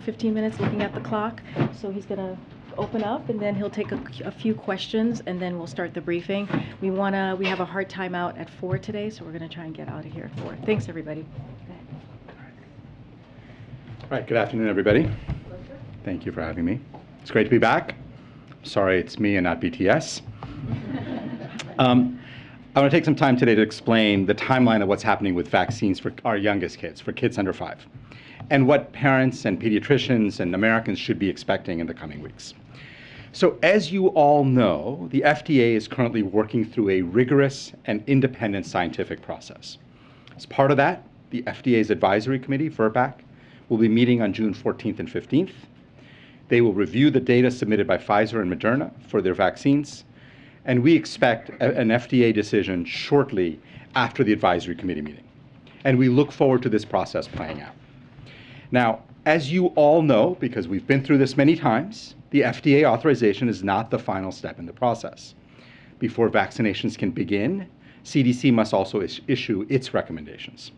15 minutes looking at the clock. So he's going to open up and then he'll take a few questions and then we'll start the briefing. We have a hard time out at 4 today, so we're going to try and get out of here at 4. Thanks, everybody. Go ahead. All right, good afternoon, everybody. Thank you for having me. It's great to be back. Sorry, it's me and not BTS. I want to take some time today to explain the timeline of what's happening with vaccines for our youngest kids, for kids under 5, and what parents and pediatricians and Americans should be expecting in the coming weeks. So as you all know, the FDA is currently working through a rigorous and independent scientific process. As part of that, the FDA's advisory committee, VRBPAC, will be meeting on June 14th and 15th. They will review the data submitted by Pfizer and Moderna for their vaccines, and we expect an FDA decision shortly after the advisory committee meeting. And we look forward to this process playing out. Now, as you all know, because we've been through this many times, the FDA authorization is not the final step in the process. Before vaccinations can begin, CDC must also issue its recommendations.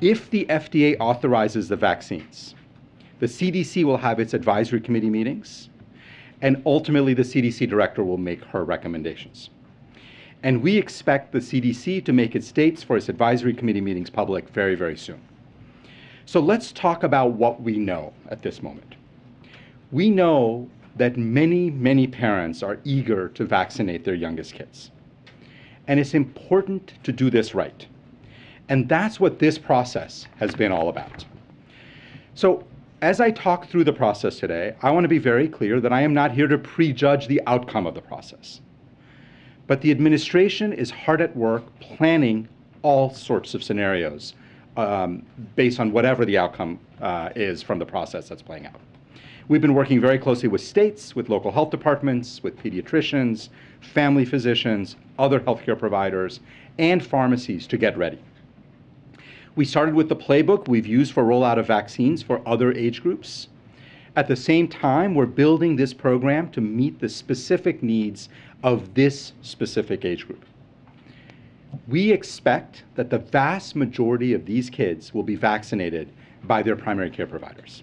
If the FDA authorizes the vaccines, the CDC will have its advisory committee meetings, and ultimately the CDC director will make her recommendations. And we expect the CDC to make its dates for its advisory committee meetings public very, very soon. So let's talk about what we know at this moment. We know that many, many parents are eager to vaccinate their youngest kids. And it's important to do this right. And that's what this process has been all about. So as I talk through the process today, I want to be very clear that I am not here to prejudge the outcome of the process. But the administration is hard at work planning all sorts of scenarios based on whatever the outcome is from the process that's playing out. We've been working very closely with states, with local health departments, with pediatricians, family physicians, other healthcare providers, and pharmacies to get ready. We started with the playbook we've used for rollout of vaccines for other age groups. At the same time, we're building this program to meet the specific needs of this specific age group. We expect that the vast majority of these kids will be vaccinated by their primary care providers.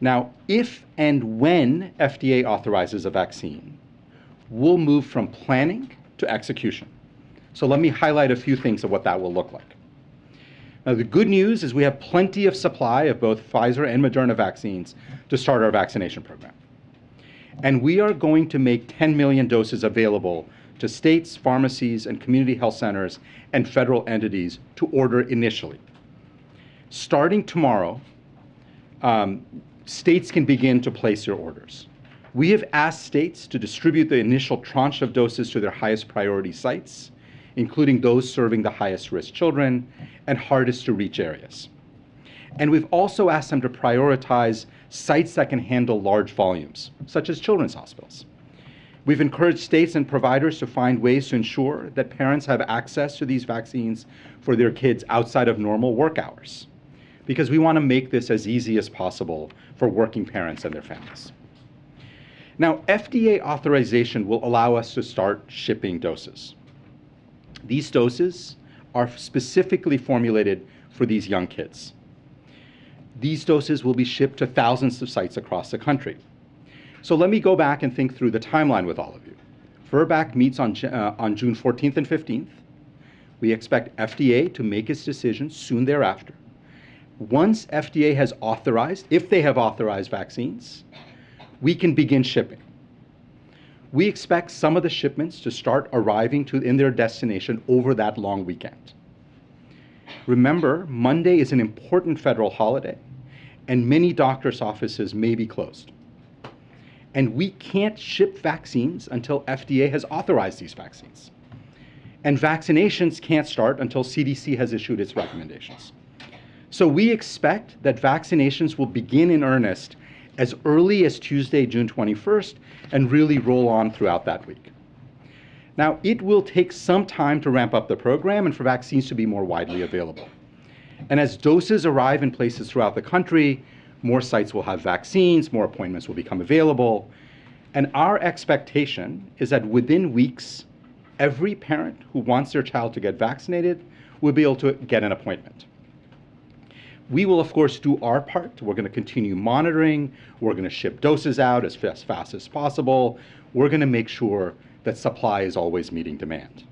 Now, if and when FDA authorizes a vaccine, we'll move from planning to execution. So let me highlight a few things of what that will look like. Now, the good news is we have plenty of supply of both Pfizer and Moderna vaccines to start our vaccination program. And we are going to make 10 million doses available to states, pharmacies, and community health centers and federal entities to order initially. Starting tomorrow, states can begin to place their orders. We have asked states to distribute the initial tranche of doses to their highest priority sites, including those serving the highest risk children and hardest to reach areas. And we've also asked them to prioritize sites that can handle large volumes, such as children's hospitals. We've encouraged states and providers to find ways to ensure that parents have access to these vaccines for their kids outside of normal work hours, because we want to make this as easy as possible for working parents and their families. Now, FDA authorization will allow us to start shipping doses. These doses are specifically formulated for these young kids. These doses will be shipped to thousands of sites across the country. So let me go back and think through the timeline with all of you. VRBPAC meets on June 14th and 15th. We expect FDA to make its decision soon thereafter. Once FDA has authorized, if they have authorized vaccines, we can begin shipping. We expect some of the shipments to start arriving in their destination over that long weekend. Remember, Monday is an important federal holiday, and many doctors' offices may be closed. And we can't ship vaccines until FDA has authorized these vaccines. And vaccinations can't start until CDC has issued its recommendations. So we expect that vaccinations will begin in earnest as early as Tuesday, June 21st, and really roll on throughout that week. Now, it will take some time to ramp up the program and for vaccines to be more widely available. And as doses arrive in places throughout the country, more sites will have vaccines, more appointments will become available. And our expectation is that within weeks, every parent who wants their child to get vaccinated will be able to get an appointment. We will, of course, do our part. We're going to continue monitoring. We're going to ship doses out as fast as possible. We're going to make sure that supply is always meeting demand.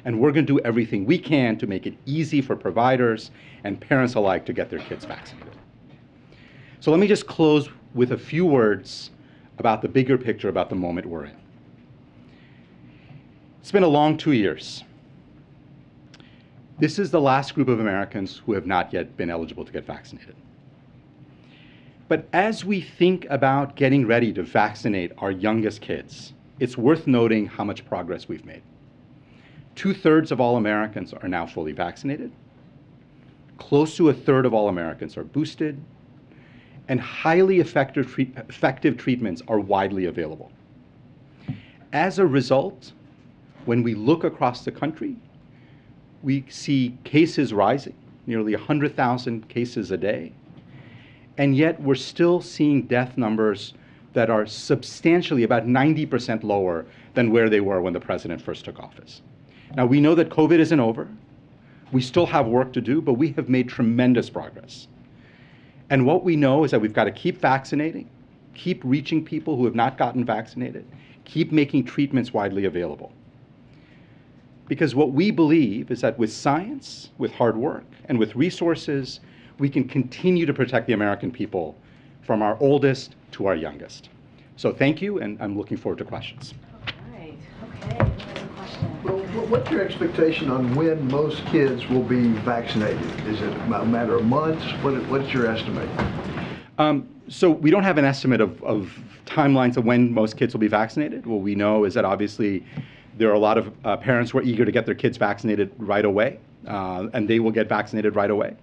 And we're going to do everything we can to make it easy for providers and parents alike to get their kids vaccinated. So let me just close with a few words about the bigger picture, about the moment we're in. It's been a long 2 years. This is the last group of Americans who have not yet been eligible to get vaccinated. But as we think about getting ready to vaccinate our youngest kids, it's worth noting how much progress we've made. 2/3 of all Americans are now fully vaccinated. Close to 1/3 of all Americans are boosted. And highly effective treatments are widely available. As a result, when we look across the country, we see cases rising, nearly 100,000 cases a day. And yet we're still seeing death numbers that are substantially about 90% lower than where they were when the president first took office. Now, we know that COVID isn't over. We still have work to do, but we have made tremendous progress. And what we know is that we've got to keep vaccinating, keep reaching people who have not gotten vaccinated, keep making treatments widely available. Because what we believe is that with science, with hard work, and with resources, we can continue to protect the American people from our oldest to our youngest. So thank you, and I'm looking forward to questions. All right. Okay. There's a question. Well, what's your expectation on when most kids will be vaccinated? Is it a matter of months? What's your estimate? So we don't have an estimate of timelines of when most kids will be vaccinated. What we know is that obviously there are a lot of parents who are eager to get their kids vaccinated right away, and they will get vaccinated right away.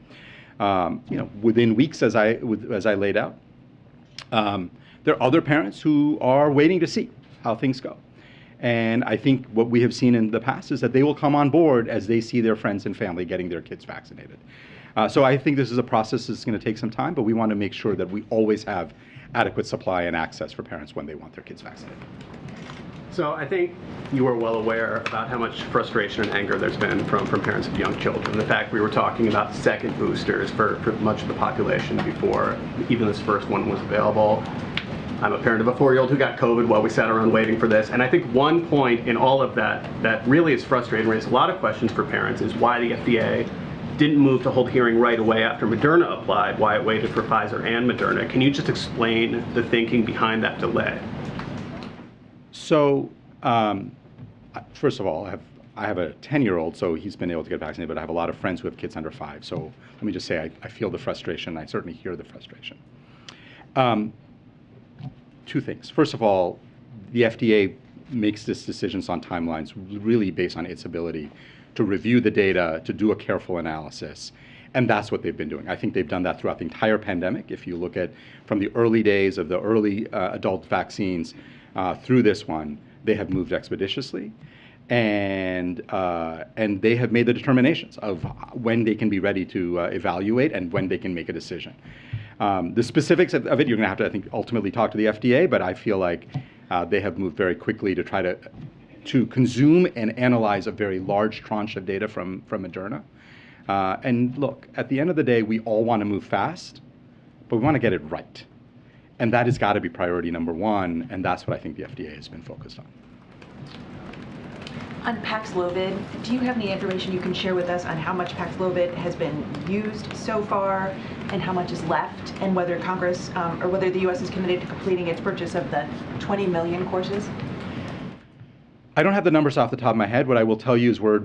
Within weeks, as I laid out. There are other parents who are waiting to see how things go. And I think what we have seen in the past is that they will come on board as they see their friends and family getting their kids vaccinated. So I think this is a process that's going to take some time, but we want to make sure that we always have adequate supply and access for parents when they want their kids vaccinated. So I think you are well aware about how much frustration and anger there's been from parents of young children. The fact we were talking about second boosters for much of the population before even this first one was available. I'm a parent of a 4-year-old who got COVID while we sat around waiting for this. And I think one point in all of that really is frustrating, raised a lot of questions for parents, is why the FDA didn't move to hold hearing right away after Moderna applied, why it waited for Pfizer and Moderna. Can you just explain the thinking behind that delay? So, first of all, I have a 10-year-old, so he's been able to get vaccinated, but I have a lot of friends who have kids under 5. So let me just say I feel the frustration. I certainly hear the frustration. Two things. First of all, the FDA makes these decisions on timelines really based on its ability to review the data, to do a careful analysis, and that's what they've been doing. I think they've done that throughout the entire pandemic. If you look at from the early days of the early adult vaccines through this one, they have moved expeditiously, and they have made the determinations of when they can be ready to evaluate and when they can make a decision. The specifics of it, you're going to have to, I think, ultimately talk to the FDA, but I feel like they have moved very quickly to try to consume and analyze a very large tranche of data from Moderna. And look, at the end of the day, we all want to move fast, but we want to get it right. And that has got to be priority number one, and that's what I think the FDA has been focused on. On Paxlovit, do you have any information you can share with us on how much Paxlovit has been used so far and how much is left, and whether Congress or whether the U.S. is committed to completing its purchase of the 20 million courses? I don't have the numbers off the top of my head. What I will tell you is we're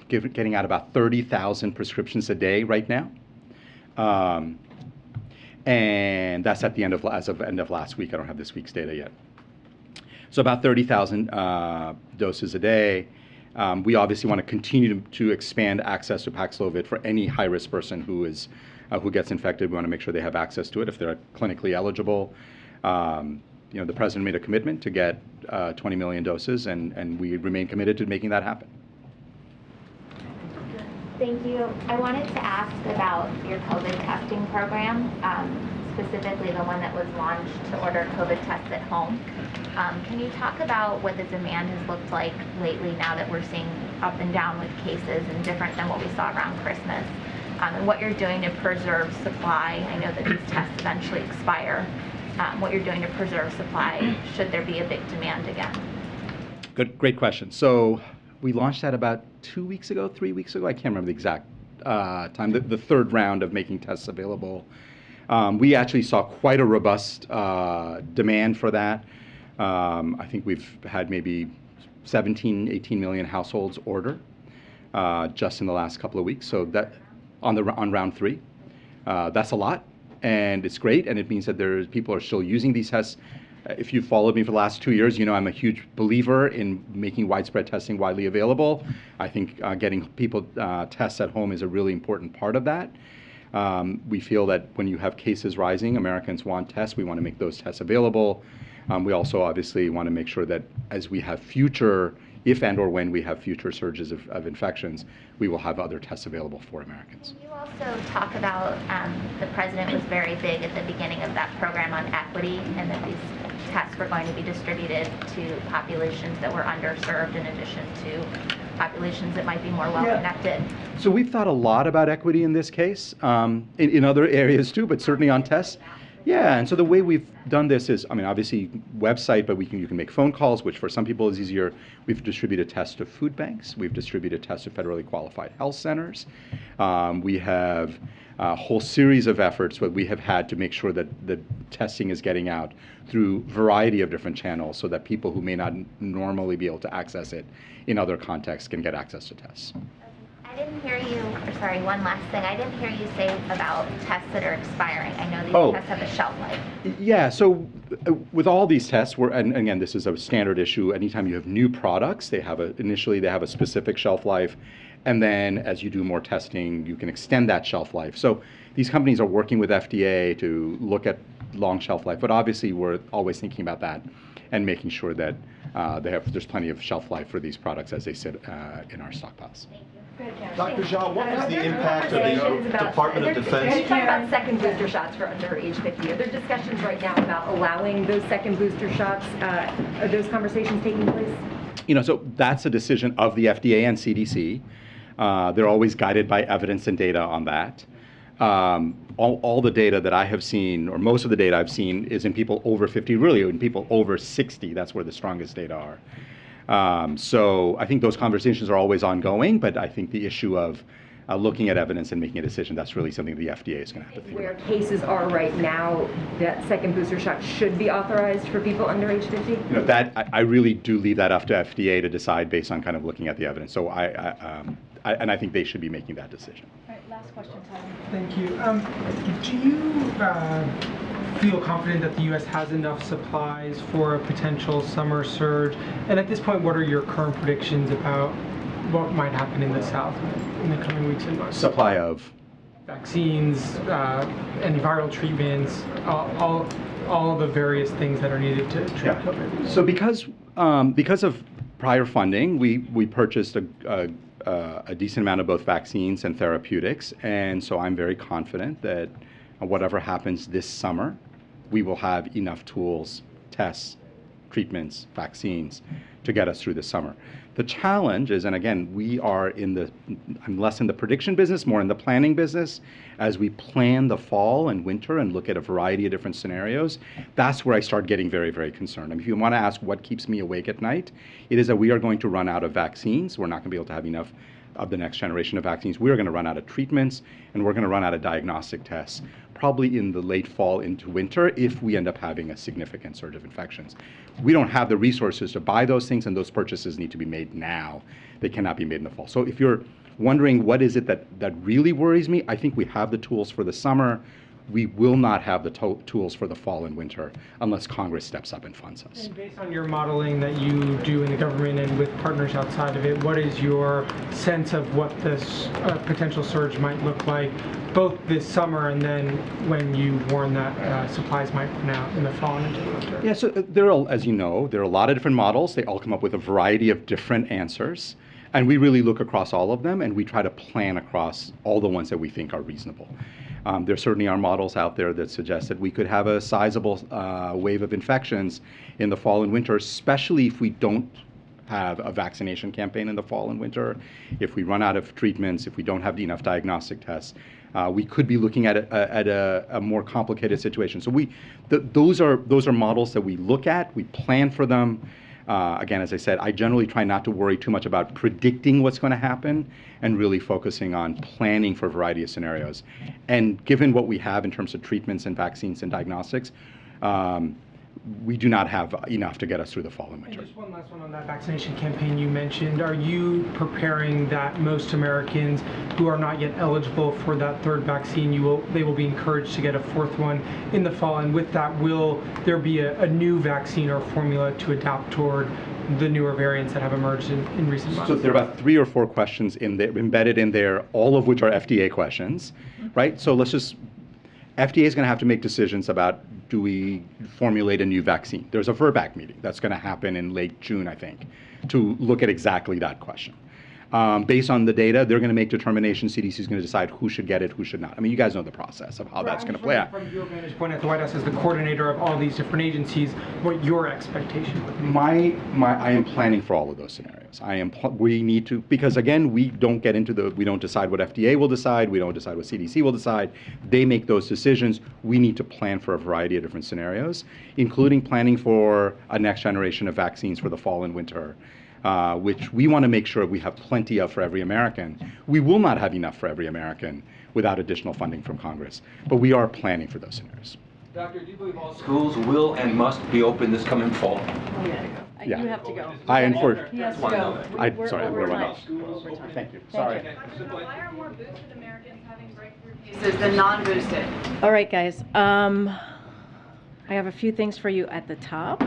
getting out about 30,000 prescriptions a day right now. And that's at the end of last week. I don't have this week's data yet. So about 30,000 doses a day. We obviously want to continue to expand access to Paxlovit for any high-risk person who gets infected. We want to make sure they have access to it if they're clinically eligible. The president made a commitment to get 20 million doses, and we remain committed to making that happen. Thank you. I wanted to ask about your COVID testing program, specifically the one that was launched to order COVID tests at home. Can you talk about what the demand has looked like lately now that we're seeing up and down with cases and different than what we saw around Christmas? and what you're doing to preserve supply. I know that these tests eventually expire. What you're doing to preserve supply should there be a big demand again. Great question. So we launched that about 2 weeks ago, 3 weeks ago. I can't remember the exact time. The third round of making tests available. We actually saw quite a robust demand for that. I think we've had maybe 17, 18 million households order just in the last couple of weeks. So that on round 3, that's a lot, and it's great, and it means that people are still using these tests. If you've followed me for the last 2 years, you know I'm a huge believer in making widespread testing widely available. I think getting people tests at home is a really important part of that. We feel that when you have cases rising, Americans want tests. We want to make those tests available. We also obviously want to make sure that as we have if and or when we have future surges of infections, we will have other tests available for Americans. Can you also talk about, the president was very big at the beginning of that program on equity, and that these tests were going to be distributed to populations that were underserved in addition to populations that might be more well-connected. So we've thought a lot about equity in this case, in other areas too, but certainly on tests. Yeah, and so the way we've done this is, obviously website, but you can make phone calls, which for some people is easier. We've distributed tests to food banks. We've distributed tests to federally qualified health centers. We have a whole series of efforts that we have had to make sure that the testing is getting out through a variety of different channels so that people who may not normally be able to access it in other contexts can get access to tests. I didn't hear you, sorry, one last thing. I didn't hear you say about tests that are expiring. I know these tests have a shelf life. Yeah, so with all these tests, and again, this is a standard issue. Anytime you have new products, initially they have a specific shelf life, and then as you do more testing, you can extend that shelf life. So these companies are working with FDA to look at long shelf life, but obviously we're always thinking about that and making sure that there's plenty of shelf life for these products as they sit in our stockpiles. Dr. Jean, what was the impact of the Department of Defense? Can you talk about second booster shots for under age 50? Are there discussions right now about allowing those second booster shots? Are those conversations taking place? So that's a decision of the FDA and CDC. They're always guided by evidence and data on that. All the data that I have seen, or most of the data I've seen, is in people over 50, really in people over 60. That's where the strongest data are. So I think those conversations are always ongoing, but I think the issue of looking at evidence and making a decision, that's really something the FDA is going to have to think Where about. cases are right now, that second booster shot should be authorized for people under age 50? That I really do leave that up to FDA to decide based on kind of looking at the evidence. So I think they should be making that decision. All right, last question, Tyler. Thank you. Do you feel confident that the U.S. has enough supplies for a potential summer surge? And at this point, what are your current predictions about what might happen in the South in the coming weeks and months? Supply of? Vaccines, antiviral treatments, all the various things that are needed to treat COVID. So because of prior funding, we purchased a decent amount of both vaccines and therapeutics, and so I'm very confident that whatever happens this summer, we will have enough tools, tests, treatments, vaccines to get us through the summer. The challenge is, and again, I'm less in the prediction business, more in the planning business. As we plan the fall and winter and look at a variety of different scenarios, that's where I start getting very, very concerned. If you want to ask what keeps me awake at night, it is that we are going to run out of vaccines. We're not going to be able to have enough of the next generation of vaccines. We're going to run out of treatments, and we're going to run out of diagnostic tests, probably in the late fall into winter if we end up having a significant surge of infections. We don't have the resources to buy those things, and those purchases need to be made now. They cannot be made in the fall. So if you're wondering what is it that really worries me, I think we have the tools for the summer. We will not have the tools for the fall and winter unless Congress steps up and funds us. And based on your modeling that you do in the government and with partners outside of it, what is your sense of what this potential surge might look like, both this summer and then when you warn that supplies might run out in the fall and into the winter? Yeah, so as you know, there are a lot of different models. They all come up with a variety of different answers. And we really look across all of them, and we try to plan across all the ones that we think are reasonable. There certainly are models out there that suggest that we could have a sizable wave of infections in the fall and winter, especially if we don't have a vaccination campaign in the fall and winter. If we run out of treatments, if we don't have enough diagnostic tests, we could be looking at a more complicated situation. So those are models that we look at, we plan for them. Again, as I said, I generally try not to worry too much about predicting what's going to happen and really focusing on planning for a variety of scenarios. And given what we have in terms of treatments and vaccines and diagnostics, we do not have enough to get us through the fall and winter. And just one last one on that vaccination campaign you mentioned. Are you preparing that most Americans who are not yet eligible for that third vaccine, they will be encouraged to get a fourth one in the fall? And with that, will there be a new vaccine or formula to adapt toward the newer variants that have emerged in recent months? So there are about 3 or 4 questions embedded in there, all of which are FDA questions, right? So FDA is going to have to make decisions about, do we formulate a new vaccine? There's a VRBPAC meeting that's going to happen in late June, I think, to look at exactly that question. Based on the data, they're going to make determinations. CDC is going to decide who should get it, who should not. I mean, you guys know the process of how that's going to play out. From your vantage point at the White House as the coordinator of all these different agencies, what your expectation would be? I am planning for all of those scenarios. We need to, because again, we don't decide what FDA will decide. We don't decide what CDC will decide. They make those decisions. We need to plan for a variety of different scenarios, including planning for a next generation of vaccines for the fall and winter, which we want to make sure we have plenty of for every American. We will not have enough for every American without additional funding from Congress, but we are planning for those scenarios. Doctor, do you believe all schools will and must be open this coming fall? Yeah. You have to go. He has to go. Sorry, I'm going to run off. Thank you. Sorry. Why are more boosted Americans having breakthrough cases than non-boosted? All right, guys. I have a few things for you at the top.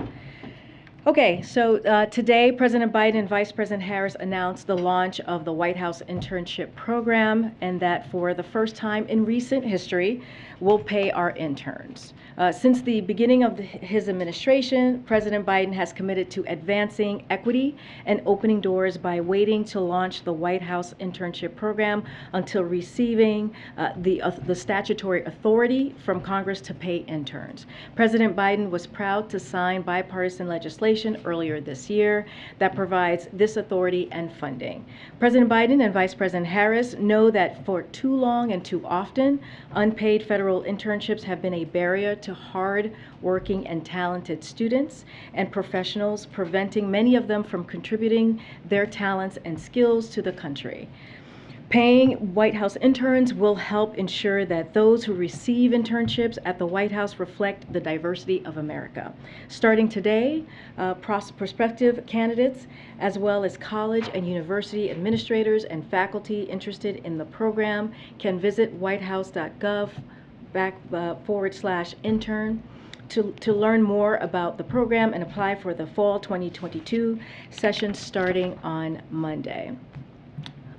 Okay, so today, President Biden and Vice President Harris announced the launch of the White House Internship Program, and that for the first time in recent history, we'll pay our interns. Since the beginning of his administration, President Biden has committed to advancing equity and opening doors by waiting to launch the White House Internship Program until receiving the statutory authority from Congress to pay interns. President Biden was proud to sign bipartisan legislation earlier this year that provides this authority and funding. President Biden and Vice President Harris know that for too long and too often, unpaid federal internships have been a barrier to hard-working and talented students and professionals, preventing many of them from contributing their talents and skills to the country. Paying White House interns will help ensure that those who receive internships at the White House reflect the diversity of America. Starting today, prospective candidates, as well as college and university administrators and faculty interested in the program, can visit whitehouse.gov/intern to learn more about the program and apply for the fall 2022 session starting on Monday.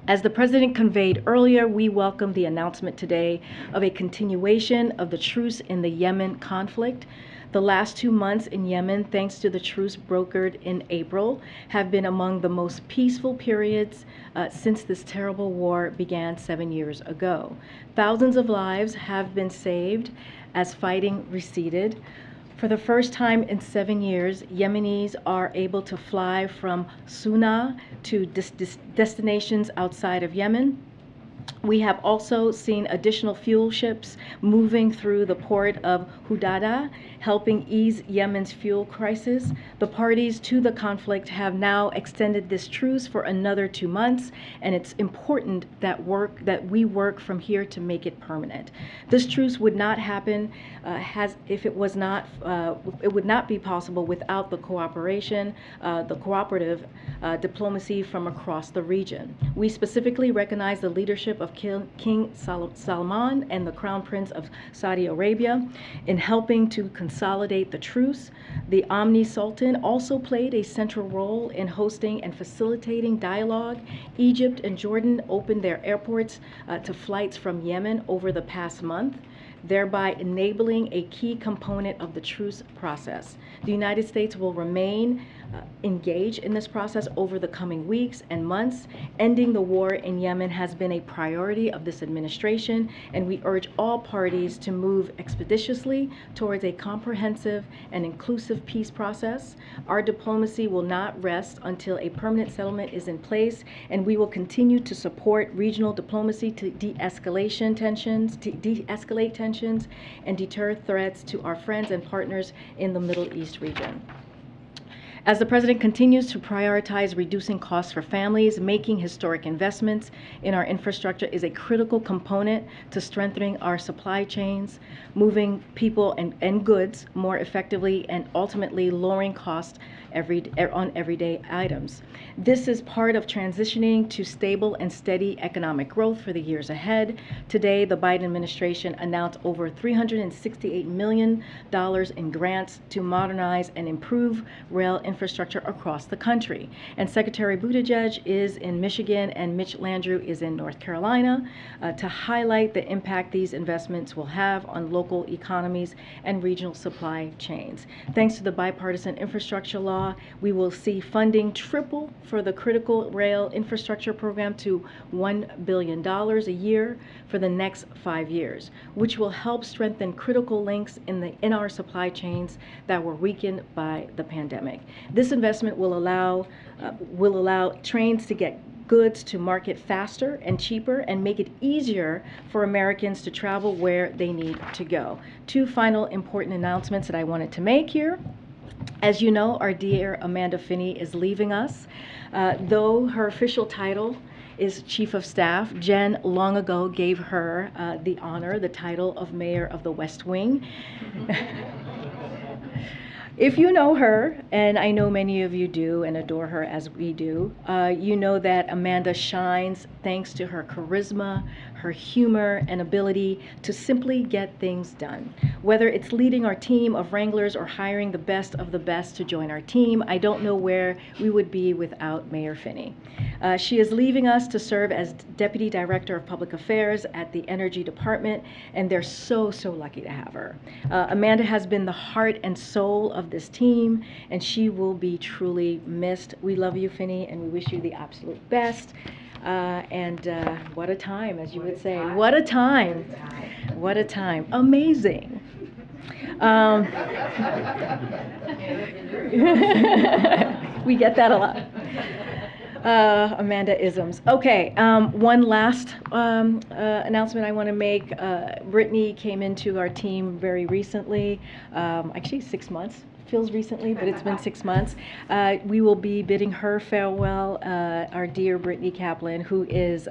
As the President conveyed earlier, we welcome the announcement today of a continuation of the truce in the Yemen conflict. The last 2 months in Yemen, thanks to the truce brokered in April, have been among the most peaceful periods since this terrible war began 7 years ago. Thousands of lives have been saved as fighting receded. For the first time in 7 years, Yemenis are able to fly from Sana'a to destinations outside of Yemen. We have also seen additional fuel ships moving through the port of Hudada, helping ease Yemen's fuel crisis. The parties to the conflict have now extended this truce for another 2 months, and it's important that we work from here to make it permanent. This truce would not happen it would not be possible without the cooperation, the cooperative diplomacy from across the region. We specifically recognize the leadership of King Salman and the Crown Prince of Saudi Arabia in helping to consolidate the truce. The Omni Sultan also played a central role in hosting and facilitating dialogue. Egypt and Jordan opened their airports to flights from Yemen over the past month, thereby enabling a key component of the truce process. The United States will remain engage in this process over the coming weeks and months. Ending the war in Yemen has been a priority of this administration, and we urge all parties to move expeditiously towards a comprehensive and inclusive peace process. Our diplomacy will not rest until a permanent settlement is in place, and we will continue to support regional diplomacy to de-escalate tensions and deter threats to our friends and partners in the Middle East region. As the President continues to prioritize reducing costs for families, making historic investments in our infrastructure is a critical component to strengthening our supply chains, moving people and goods more effectively, and ultimately lowering costs on everyday items. This is part of transitioning to stable and steady economic growth for the years ahead. Today, the Biden administration announced over $368 million in grants to modernize and improve rail infrastructure across the country. And Secretary Buttigieg is in Michigan and Mitch Landrieu is in North Carolina to highlight the impact these investments will have on local economies and regional supply chains. Thanks to the bipartisan infrastructure law, we will see funding triple for the critical rail infrastructure program to $1 billion a year for the next 5 years, which will help strengthen critical links in our supply chains that were weakened by the pandemic. This investment will allow trains to get goods to market faster and cheaper and make it easier for Americans to travel where they need to go. Two final important announcements that I wanted to make here. As you know, our dear Amanda Finney is leaving us. Though her official title is Chief of Staff, Jen long ago gave her the title of Mayor of the West Wing. If you know her, and I know many of you do and adore her as we do, you know that Amanda shines thanks to her charisma, her humor, and ability to simply get things done. Whether it's leading our team of wranglers or hiring the best of the best to join our team, I don't know where we would be without Mayor Finney. She is leaving us to serve as Deputy Director of Public Affairs at the Energy Department, and they're so lucky to have her. Amanda has been the heart and soul of this team, and she will be truly missed. We love you, Finney, and we wish you the absolute best. What a time, as you would say. What a time. What a time. Amazing. We get that a lot. Amanda-isms. Okay, one last announcement I want to make. Brittany came into our team very recently, actually 6 months. Feels recently, but it's been 6 months. We will be bidding her farewell, our dear Brittany Kaplan, who is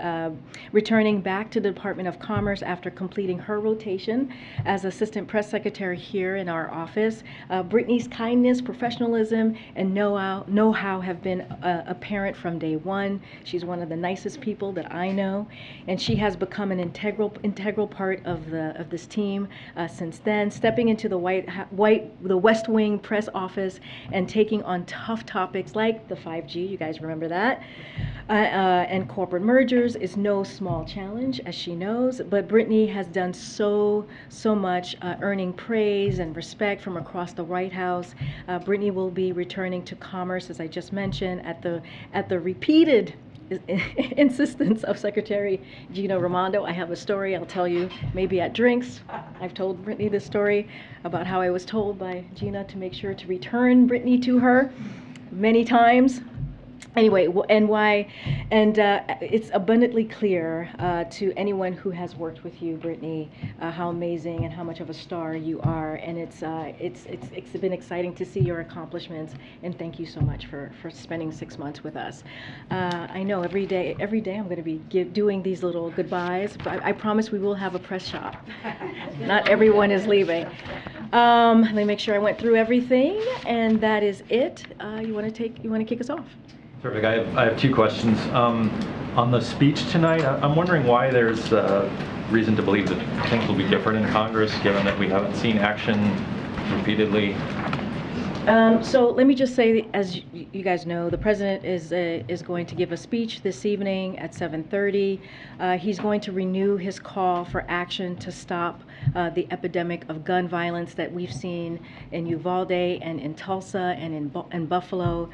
returning back to the Department of Commerce after completing her rotation as Assistant Press Secretary here in our office. Brittany's kindness, professionalism, and know-how have been apparent from day one. She's one of the nicest people that I know, and she has become an integral part of this team since then, stepping into the West Wing press office and taking on tough topics like the 5G, you guys remember that, and corporate mergers is no small challenge, as she knows, but Brittany has done so much, earning praise and respect from across the White House. Brittany will be returning to Commerce, as I just mentioned, at the repeated insistence of Secretary Gina Raimondo. I have a story I'll tell you maybe at drinks. I've told Brittany this story about how I was told by Gina to make sure to return Brittany to her many times. Anyway, and why, and it's abundantly clear to anyone who has worked with you, Brittany, how amazing and how much of a star you are, and it's been exciting to see your accomplishments, and thank you so much for spending 6 months with us. I know every day I'm going to be doing these little goodbyes, but I promise we will have a press shop. Not everyone is leaving. Let me make sure I went through everything, and that is it. You want to kick us off? Perfect. I have two questions. On the speech tonight, I'm wondering why there's reason to believe that things will be different in Congress, given that we haven't seen action repeatedly. So let me just say, as you guys know, the president is going to give a speech this evening at 7:30. He's going to renew his call for action to stop the epidemic of gun violence that we've seen in Uvalde and in Tulsa and in Buffalo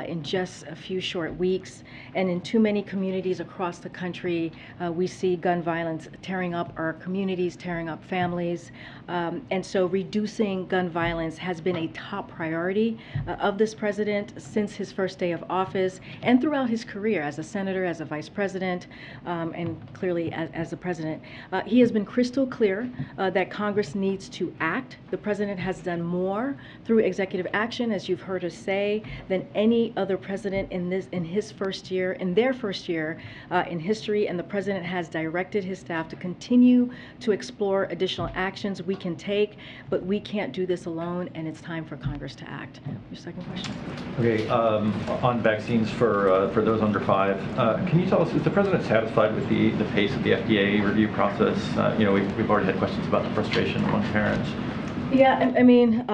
in just a few short weeks. And in too many communities across the country, we see gun violence tearing up our communities, tearing up families. And so reducing gun violence has been a top priority of this president since his first day of office and throughout his career as a senator, as a vice president, and clearly as a president. He has been crystal clear that Congress needs to act. The president has done more through executive action, as you've heard us say, than any other president in their first year in history, and the president has directed his staff to continue to explore additional actions we can take, but we can't do this alone, and it's time for Congress to act. Your second question? Okay, on vaccines for those under 5, can you tell us, is the president satisfied with the pace of the FDA review process? We've already had questions about the frustration among parents. Yeah, I mean,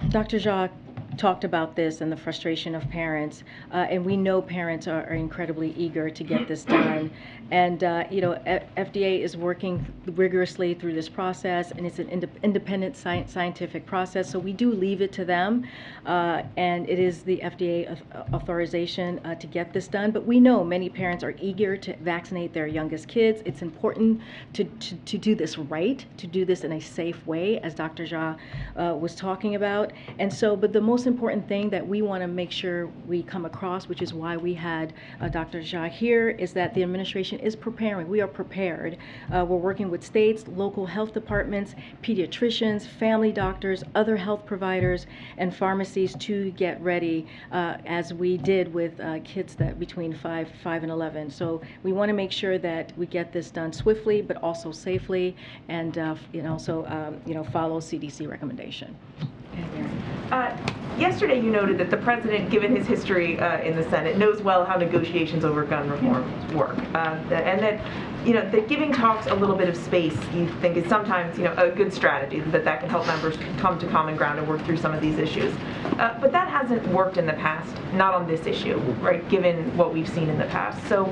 Dr. Jacques talked about this and the frustration of parents, and we know parents are incredibly eager to get this done. And FDA is working rigorously through this process, and it's an independent scientific process, so we do leave it to them, and it is the FDA authorization to get this done. But we know many parents are eager to vaccinate their youngest kids. It's important to do this right, to do this in a safe way, as Dr. Jha was talking about. And so, but the most important thing that we want to make sure we come across, which is why we had Dr. Jha here, is that the administration is preparing. We are prepared. We're working with states, local health departments, pediatricians, family doctors, other health providers, and pharmacies to get ready, as we did with kids that between 5 and 11. So we want to make sure that we get this done swiftly, but also safely, and also follow CDC recommendation. Yesterday you noted that the president, given his history in the Senate, knows well how negotiations over gun reform work, and that giving talks a little bit of space, you think, is sometimes a good strategy, that can help members come to common ground and work through some of these issues. But that hasn't worked in the past, not on this issue, right, given what we've seen in the past. So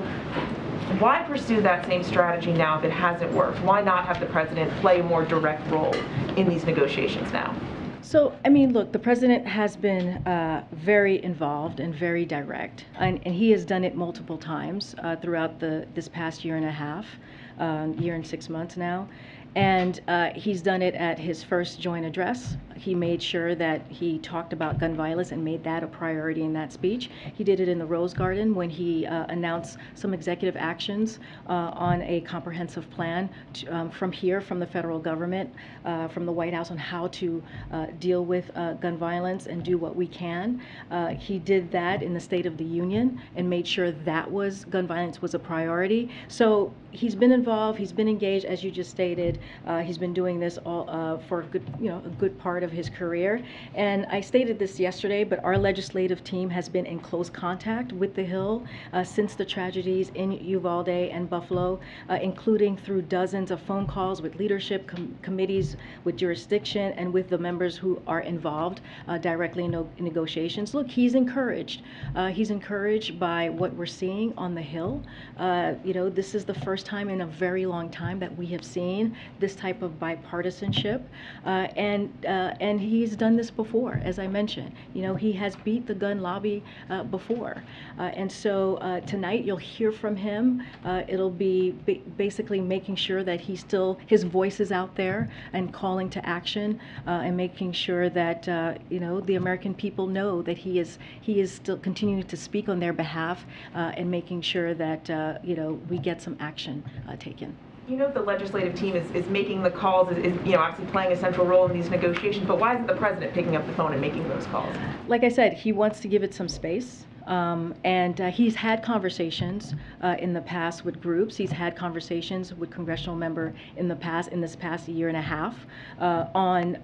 why pursue that same strategy now if it hasn't worked? Why not have the president play a more direct role in these negotiations now? So, I mean, look, the president has been very involved and very direct, and he has done it multiple times throughout this past year and a half, year and 6 months now. And he's done it at his first joint address. He made sure that he talked about gun violence and made that a priority in that speech. He did it in the Rose Garden when he announced some executive actions on a comprehensive plan from the federal government, from the White House, on how to deal with gun violence and do what we can. He did that in the State of the Union and made sure that gun violence was a priority. So he's been involved, he's been engaged, as you just stated. He's been doing this all for a good part of his career. And I stated this yesterday, but our legislative team has been in close contact with the Hill since the tragedies in Uvalde and Buffalo, including through dozens of phone calls with leadership committees, with jurisdiction, and with the members who are involved directly in negotiations. Look, he's encouraged. He's encouraged by what we're seeing on the Hill. This is the first time in a very long time that we have seen this type of bipartisanship, and he's done this before, as I mentioned. He has beat the gun lobby before, and so tonight you'll hear from him. It'll be basically making sure that his voice is out there and calling to action, and making sure that the American people know that he is still continuing to speak on their behalf, and making sure that we get some action taken. The legislative team is making the calls, is obviously playing a central role in these negotiations, but why isn't the president picking up the phone and making those calls? Like I said, he wants to give it some space. And he's had conversations in the past with groups. He's had conversations with congressional member in this past year and a half, on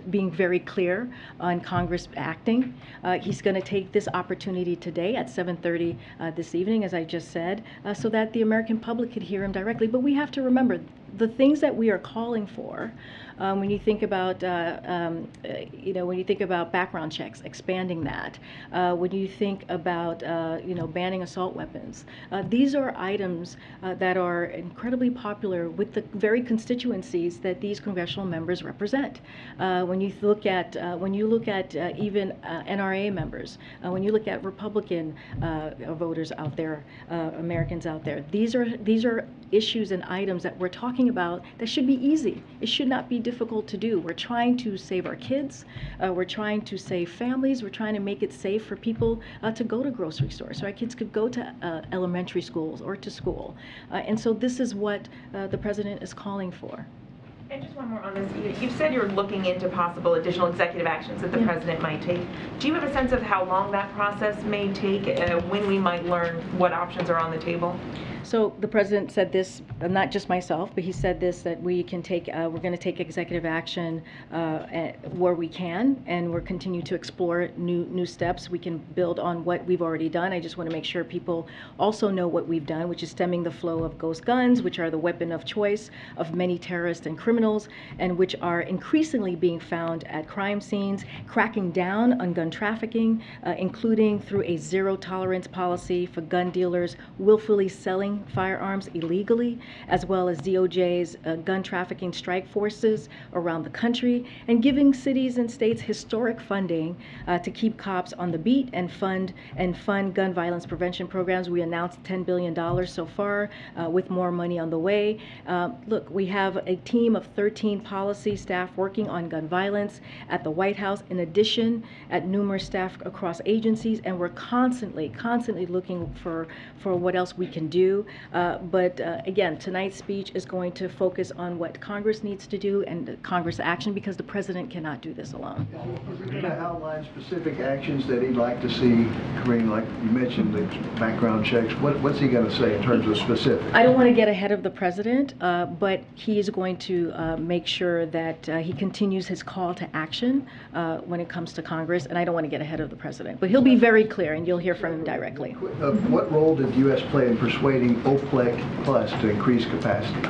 being very clear on Congress acting. He's going to take this opportunity today at 7:30 this evening, as I just said, so that the American public could hear him directly. But we have to remember, the things that we are calling for, when you think about, when you think about background checks, expanding that, when you think about, banning assault weapons, these are items that are incredibly popular with the very constituencies that these congressional members represent. When you look at, even NRA members, when you look at Republican voters out there, Americans out there, these are issues and items that we're talking about that should be easy. It should not be difficult to do. We're trying to save our kids. We're trying to save families. We're trying to make it safe for people to go to grocery stores, so our kids could go to elementary schools or to school. And so this is what the president is calling for. And just one more on this. You've said you're looking into possible additional executive actions that the president might take. Do you have a sense of how long that process may take, when we might learn what options are on the table? So the president said this, not just myself, but he said this, that we can take, we're going to take executive action where we can, and we're continue to explore new steps. We can build on what we've already done. I just want to make sure people also know what we've done, which is stemming the flow of ghost guns, which are the weapon of choice of many terrorists and criminals, and which are increasingly being found at crime scenes, cracking down on gun trafficking, including through a zero-tolerance policy for gun dealers willfully selling firearms illegally, as well as DOJ's gun trafficking strike forces around the country, and giving cities and states historic funding to keep cops on the beat and fund gun violence prevention programs. We announced $10 billion so far, with more money on the way. Look, we have a team of 13 policy staff working on gun violence at the White House, in addition at numerous staff across agencies, and we're constantly looking for what else we can do. But again, tonight's speech is going to focus on what Congress needs to do and Congress action, because the president cannot do this alone. Is he going to outline specific actions that he'd like to see, Karine, like you mentioned, the background checks? What's he going to say in terms of specifics? I don't want to get ahead of the president, but he is going to make sure that he continues his call to action when it comes to Congress, and I don't want to get ahead of the president. But he'll be very clear, and you'll hear from him directly. What role did the U.S. play in persuading Oplek Plus to increase capacity?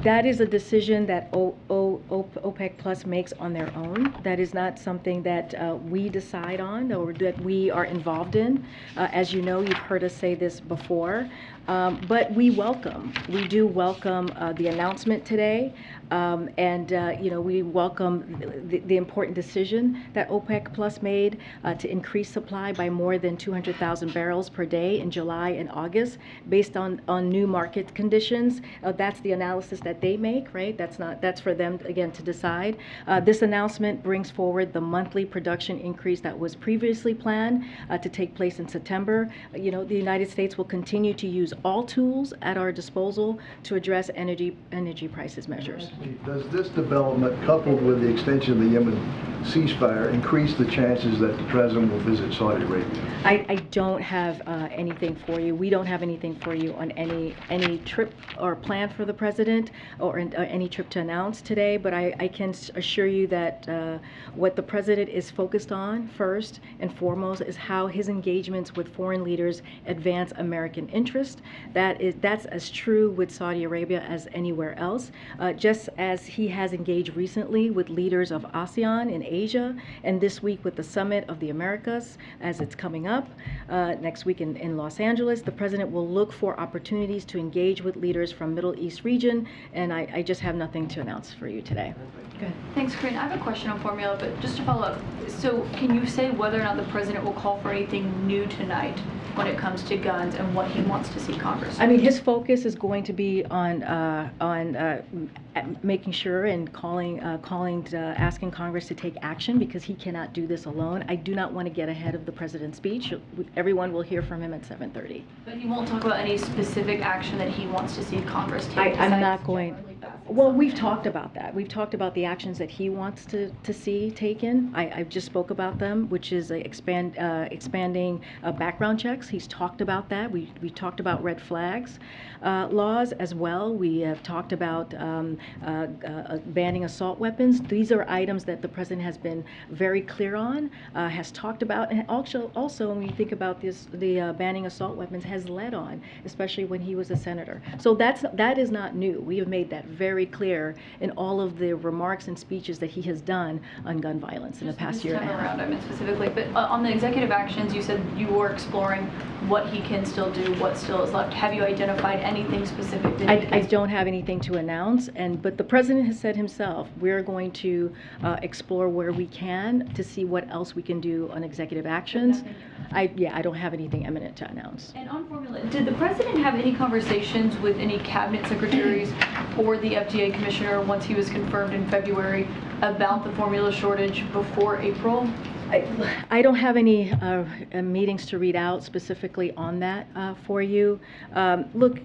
That is a decision that OPEC Plus makes on their own. That is not something that we decide on or that we are involved in. As you know, you've heard us say this before. But we do welcome the announcement today, and we welcome the important decision that OPEC Plus made to increase supply by more than 200,000 barrels per day in July and August, based on new market conditions. That's the analysis that they make, right? That's for them again to decide. This announcement brings forward the monthly production increase that was previously planned to take place in September. The United States will continue to use all tools at our disposal to address energy prices measures. Does this development, coupled with the extension of the Yemen ceasefire, increase the chances that the president will visit Saudi Arabia? I don't have anything for you. We don't have anything for you on any trip or plan for the president or any trip to announce today, but I can assure you that what the president is focused on first and foremost is how his engagements with foreign leaders advance American interest. That's as true with Saudi Arabia as anywhere else, just as he has engaged recently with leaders of ASEAN in Asia, and this week with the Summit of the Americas as it's coming up next week in Los Angeles. The president will look for opportunities to engage with leaders from Middle East region, and I just have nothing to announce for you today. Good. Thanks, Karine. I have a question on formula, but just to follow up. So can you say whether or not the president will call for anything new tonight when it comes to guns and what he wants to see Congress do? I mean, his focus is going to be on making sure and asking Congress to take action, because he cannot do this alone. I do not want to get ahead of the president's speech. Everyone will hear from him at 7:30. But he won't talk about any specific action that he wants to see Congress take. I'm not going. Well, we've talked about that. We've talked about the actions that he wants to see taken. I just spoke about them, which is expanding background checks. He's talked about that. We talked about red flags laws as well. We have talked about banning assault weapons. These are items that the president has been very clear on, has talked about, and also when you think about this, the banning assault weapons has led on, especially when he was a senator. So that is not new. We have made that very clear in all of the remarks and speeches that he has done on gun violence in the past year and a half. Around, I mean specifically, but on the executive actions, you said you were exploring what he can still do, what still is left. Have you identified anything specific that I don't have anything to announce, but the president has said himself, we're going to explore where we can to see what else we can do on executive actions. I don't have anything imminent to announce. And on formula, did the president have any conversations with any cabinet secretaries or the FDA commissioner once he was confirmed in February about the formula shortage before April? I don't have any meetings to read out specifically on that for you. Look,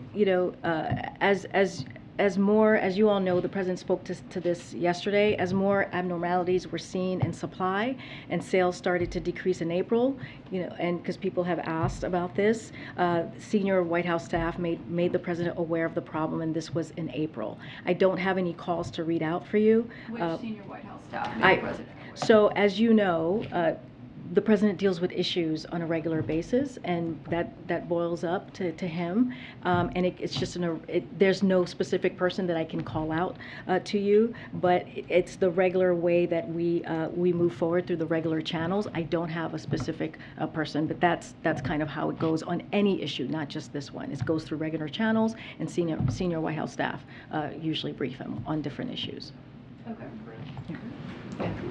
as you all know, the president spoke to this yesterday, as more abnormalities were seen in supply and sales started to decrease in April, and because people have asked about this, senior White House staff made the president aware of the problem, and this was in April. I don't have any calls to read out for you. Which senior White House staff made the president aware? So as you know, the president deals with issues on a regular basis, and that boils up to him. And it's just there's no specific person that I can call out to you, but it's the regular way that we move forward through the regular channels. I don't have a specific person, but that's kind of how it goes on any issue, not just this one. It goes through regular channels, and senior White House staff usually brief him on different issues. Okay.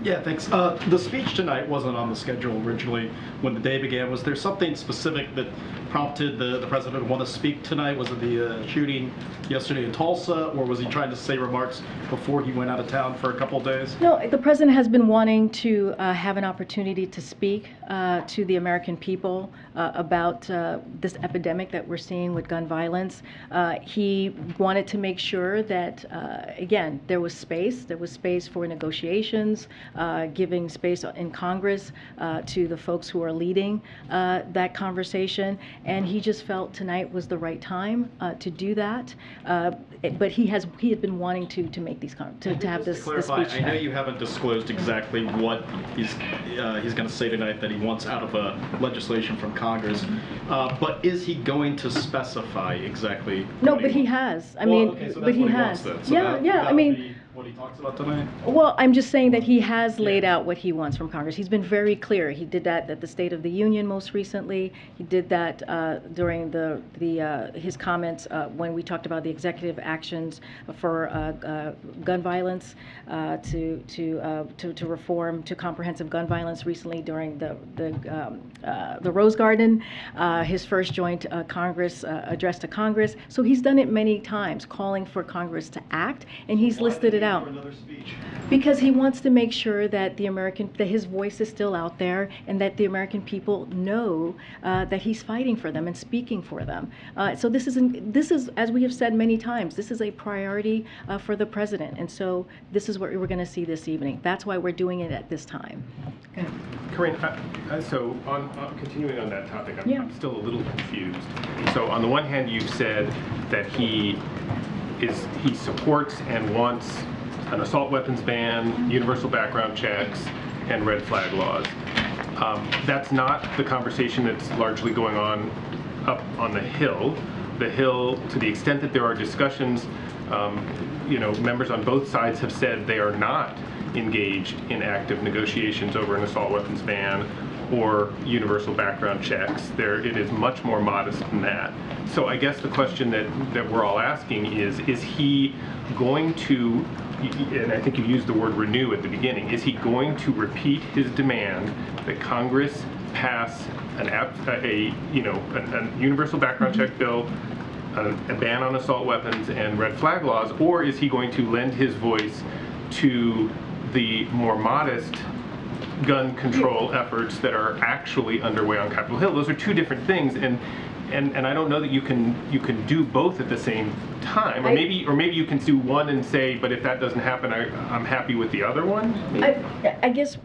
Yeah, thanks. The speech tonight wasn't on the schedule originally when the day began. Was there something specific that prompted the president to want to speak tonight? Was it the shooting yesterday in Tulsa, or was he trying to say remarks before he went out of town for a couple of days? No, the president has been wanting to have an opportunity to speak to the American people about this epidemic that we're seeing with gun violence. He wanted to make sure that, again, there was space for negotiations, giving space in Congress to the folks who are leading that conversation, and he just felt tonight was the right time to do that. But he had been wanting to make these to have this speech. I know you haven't disclosed exactly what he's going to say tonight that he wants out of a legislation from Congress, but is he going to specify exactly? No, but he has. I mean, okay, so but he what has. He wants then. So Yeah. I mean, what he talks about tonight? Well, I'm just saying that he has laid out what he wants from Congress. He's been very clear. He did that at the State of the Union most recently. He did that during his comments when we talked about the executive actions for gun violence to reform to comprehensive gun violence recently during the Rose Garden, his first joint Congress address to Congress. So he's done it many times, calling for Congress to act, and he's listed it out. Because he wants to make sure that that his voice is still out there, and that the American people know that he's fighting for them and speaking for them. So this is, as we have said many times, this is a priority for the president, and so this is what we're going to see this evening. That's why we're doing it at this time. Okay. Karine, so continuing on that topic, I'm still a little confused. So on the one hand, you've said that he supports and wants an assault weapons ban, universal background checks, and red flag laws. That's not the conversation that's largely going on up on the Hill. The Hill, to the extent that there are discussions, members on both sides have said they are not engaged in active negotiations over an assault weapons ban or universal background checks. It is much more modest than that. So I guess the question that we're all asking is he going to, and I think you used the word renew at the beginning, is he going to repeat his demand that Congress pass a universal background check bill, a ban on assault weapons and red flag laws, or is he going to lend his voice to the more modest gun control efforts that are actually underway on Capitol Hill? Those are two different things, and and I don't know that you can do both at the same time, or maybe you can do one and say, but if that doesn't happen, I'm happy with the other one. I guess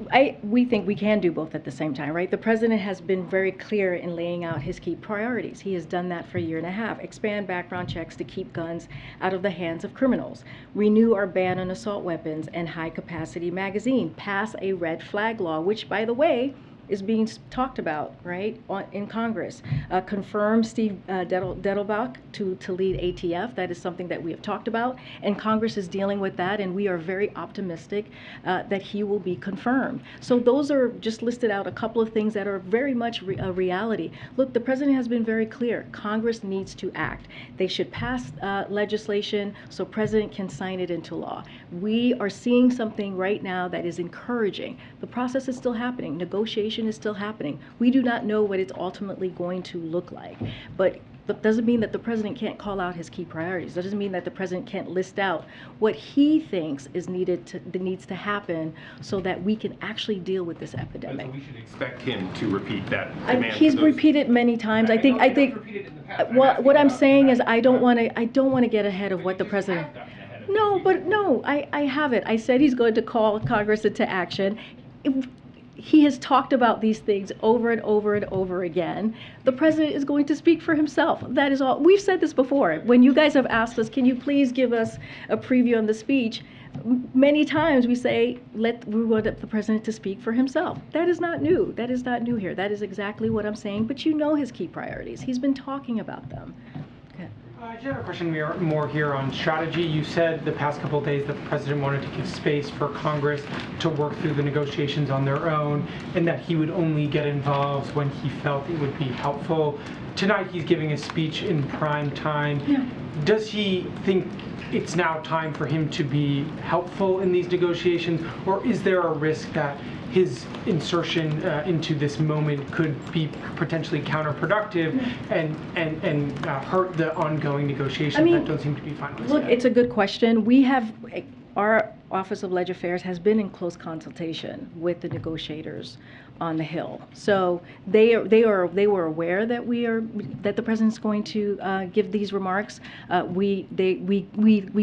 we think we can do both at the same time, right? The president has been very clear in laying out his key priorities. He has done that for a year and a half. Expand background checks to keep guns out of the hands of criminals. Renew our ban on assault weapons and high-capacity magazine. Pass a red flag law, which, by the way, is being talked about, right, in Congress. Confirm Steve Dettelbach to lead ATF. That is something that we have talked about, and Congress is dealing with that, and we are very optimistic that he will be confirmed. So those are just listed out a couple of things that are very much a reality. Look, the president has been very clear. Congress needs to act. They should pass legislation so president can sign it into law. We are seeing something right now that is encouraging. The process is still happening. Negotiation is still happening. We do not know what it's ultimately going to look like, but that doesn't mean that the president can't call out his key priorities. That doesn't mean that the president can't list out what he thinks is needs to happen so that we can actually deal with this epidemic. So we should expect him to repeat that demand. He's repeated many times. I think what I'm saying is I don't want to get ahead of what the president. No, I haven't. I said he's going to call Congress into action. He has talked about these things over and over and over again. The president is going to speak for himself. That is all. We've said this before. When you guys have asked us, can you please give us a preview on the speech? Many times we say, we want the president to speak for himself. That is not new. That is not new here. That is exactly what I'm saying. But you know his key priorities. He's been talking about them. I do have a question more here on strategy. You said the past couple of days that the president wanted to give space for Congress to work through the negotiations on their own, and that he would only get involved when he felt it would be helpful. Tonight he's giving a speech in prime time. Yeah. Does he think it's now time for him to be helpful in these negotiations, or is there a risk that his insertion into this moment could be potentially counterproductive and hurt the ongoing negotiations that don't seem to be finalized Look, yet? it's a good question. Our Office of Leg Affairs has been in close consultation with the negotiators on the Hill. So they were aware that the president's going to give these remarks. We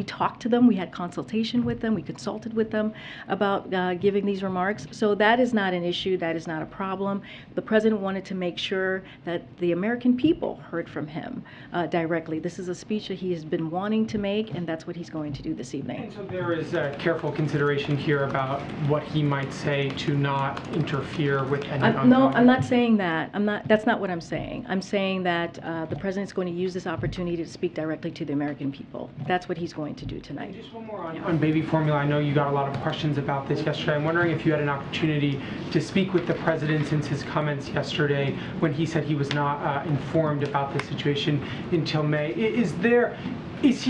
talked to them. We had consultation with them. We consulted with them about giving these remarks. So that is not an issue. That is not a problem. The president wanted to make sure that the American people heard from him directly. This is a speech that he has been wanting to make, and that's what he's going to do this evening. And so there is a careful consideration here about what he might say to not interfere with any No, I'm not saying that. That's not what I'm saying. I'm saying that the president's going to use this opportunity to speak directly to the American people. That's what he's going to do tonight. And just one more on baby formula. I know you got a lot of questions about this yesterday. I'm wondering if you had an opportunity to speak with the president since his comments yesterday when he said he was not informed about the situation until May. Has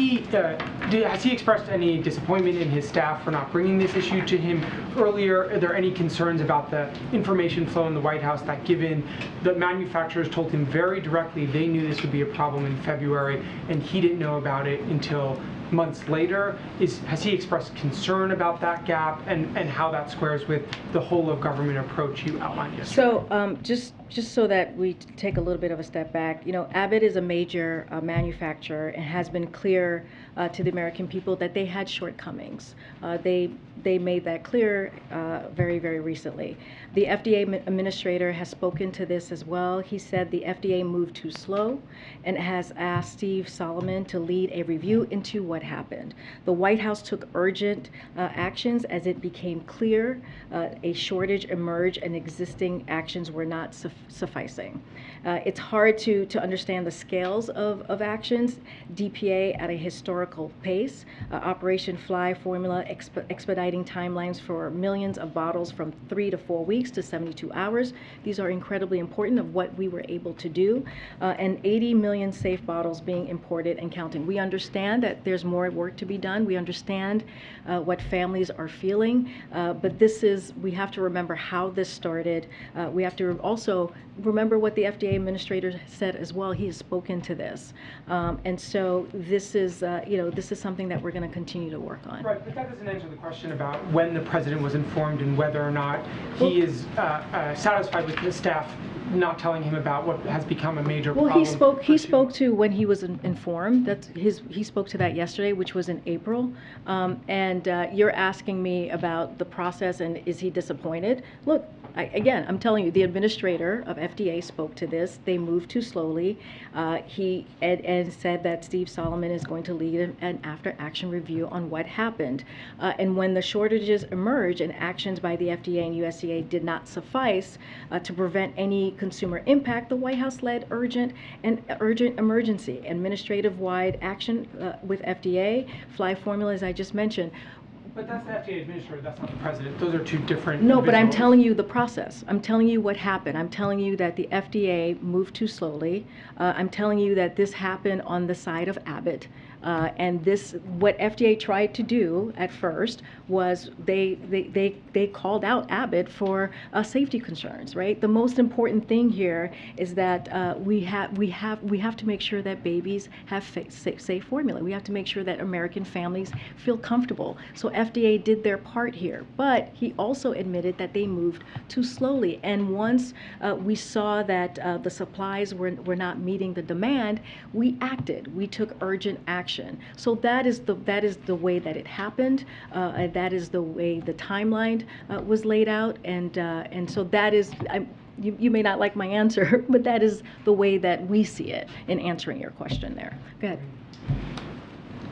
he expressed any disappointment in his staff for not bringing this issue to him earlier? Are there any concerns about the information flow in the White House that, given the manufacturers told him very directly they knew this would be a problem in February and he didn't know about it until months later? Has he expressed concern about that gap and how that squares with the whole of government approach you outlined yesterday? So just so that we take a little bit of a step back, Abbott is a major manufacturer and has been clear to the American people that they had shortcomings. They made that clear very, very recently. The FDA administrator has spoken to this as well. He said the FDA moved too slow and has asked Steve Solomon to lead a review into what happened. The White House took urgent actions as it became clear a shortage emerged and existing actions were not sufficing. It's hard to understand the scales of actions. DPA at a historical pace, Operation Fly formula expediting timelines for millions of bottles from 3 to 4 weeks to 72 hours. These are incredibly important of what we were able to do. And 80 million safe bottles being imported and counting. We understand that there's more work to be done. We understand what families are feeling, but we have to remember how this started. We have to also remember what the FDA administrator said as well. He has spoken to this, and so this is something that we're going to continue to work on. Right, but that doesn't answer the question about when the president was informed and whether or not he is satisfied with the staff not telling him about what has become a major Well, problem? he spoke to when he was informed. He spoke to that yesterday, which was in April. You're asking me about the process and is he disappointed? Look, again, I'm telling you, the administrator of FDA spoke to this. They moved too slowly. He said that Steve Solomon is going to lead an after-action review on what happened. And when the shortages emerged and actions by the FDA and USDA did not suffice to prevent any consumer impact, the White House led urgent emergency administrative-wide action with FDA, fly formula, as I just mentioned. But that's the FDA administrator, that's not the president. Those are two different No, but I'm individuals. telling you the process. I'm telling you what happened. I'm telling you that the FDA moved too slowly. I'm telling you that this happened on the side of Abbott. What FDA tried to do at first was they called out Abbott for safety concerns, right? The most important thing here is that we have to make sure that babies have safe formula. We have to make sure that American families feel comfortable. So FDA did their part here, but he also admitted that they moved too slowly. And once we saw that the supplies were not meeting the demand, we acted. We took urgent action. So that is the way that it happened. That is the way the timeline was laid out, and so that is. You may not like my answer, but that is the way that we see it in answering your question there. Go ahead.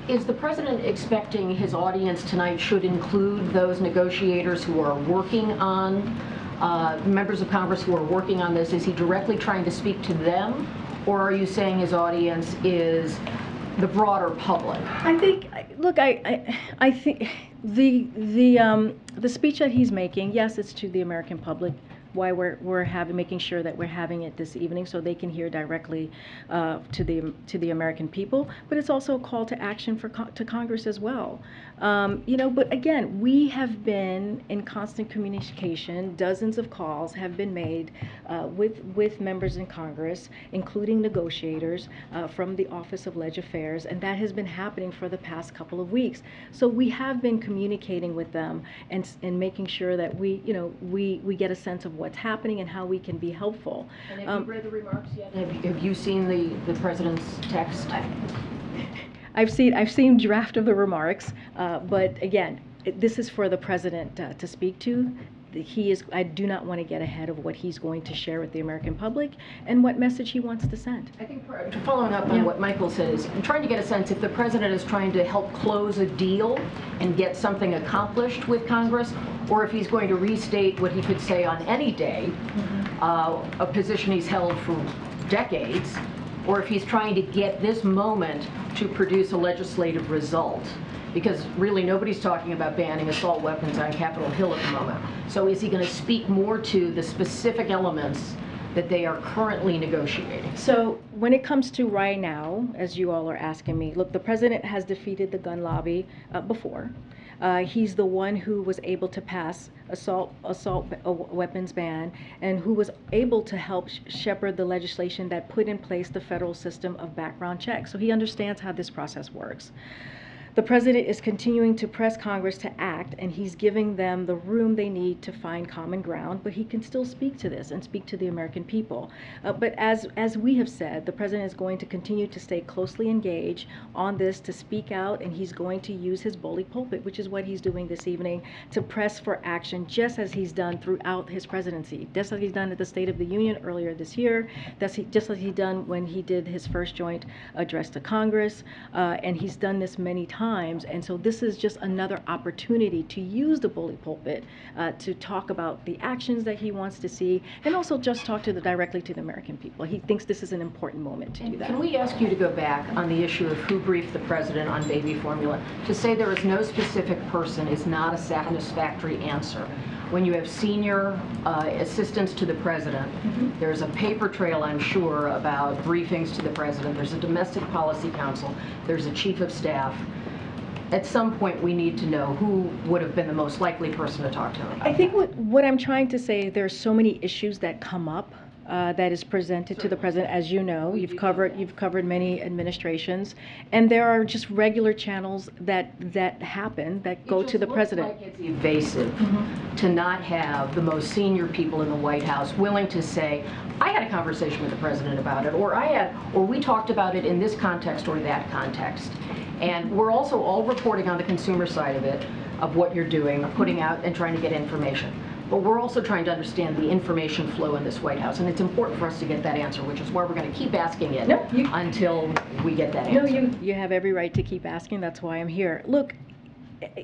Is the president expecting his audience tonight should include those negotiators who are working on, members of Congress who are working on this? Is he directly trying to speak to them, or are you saying his audience is the broader public? I think, look, I think the speech that he's making, yes, it's to the American public. Why we're making sure that we're having it this evening so they can hear directly to the American people. But it's also a call to action to Congress as well. But again, we have been in constant communication. Dozens of calls have been made with members in Congress, including negotiators from the Office of Leg Affairs, and that has been happening for the past couple of weeks. So we have been communicating with them and making sure that we get a sense of what's happening and how we can be helpful. And have you read the remarks yet? Have you seen the president's text? I've seen draft of the remarks, but again, this is for the president to speak to. I do not want to get ahead of what he's going to share with the American public and what message he wants to send. I think following up on what Michael said is, I'm trying to get a sense if the president is trying to help close a deal and get something accomplished with Congress, or if he's going to restate what he could say on any day, a position he's held for decades, or if he's trying to get this moment to produce a legislative result. Because really nobody's talking about banning assault weapons on Capitol Hill at the moment. So is he going to speak more to the specific elements that they are currently negotiating? So when it comes to right now, as you all are asking me, look, the president has defeated the gun lobby before. He's the one who was able to pass assault weapons ban and who was able to help shepherd the legislation that put in place the federal system of background checks. So he understands how this process works. The president is continuing to press Congress to act, and he's giving them the room they need to find common ground, but he can still speak to this and speak to the American people. But as we have said, the president is going to continue to stay closely engaged on this, to speak out, and he's going to use his bully pulpit, which is what he's doing this evening, to press for action, just as he's done throughout his presidency. Just as he's done at the State of the Union earlier this year, just as he's done when he did his first joint address to Congress, and he's done this many times. And so this is just another opportunity to use the bully pulpit to talk about the actions that he wants to see, and also just talk directly to the American people. He thinks this is an important moment to do that. Can we ask you to go back on the issue of who briefed the president on baby formula? To say there is no specific person is not a satisfactory answer. When you have senior assistants to the president, there's a paper trail, I'm sure, about briefings to the president. There's a domestic policy council. There's a chief of staff. At some point, we need to know who would have been the most likely person to talk to him about. I think what I'm trying to say, there's so many issues that come up that is presented to the president. As you know, you've covered many administrations, and there are just regular channels that happen that go to the president. It just looks like it's evasive to not have the most senior people in the White House willing to say, I had a conversation with the president about it, or we talked about it in this context or that context. And we're also all reporting on the consumer side of it, of what you're doing, putting out and trying to get information. But we're also trying to understand the information flow in this White House, and it's important for us to get that answer, which is why we're going to keep asking it until we get that answer. No, you have every right to keep asking. That's why I'm here. Look,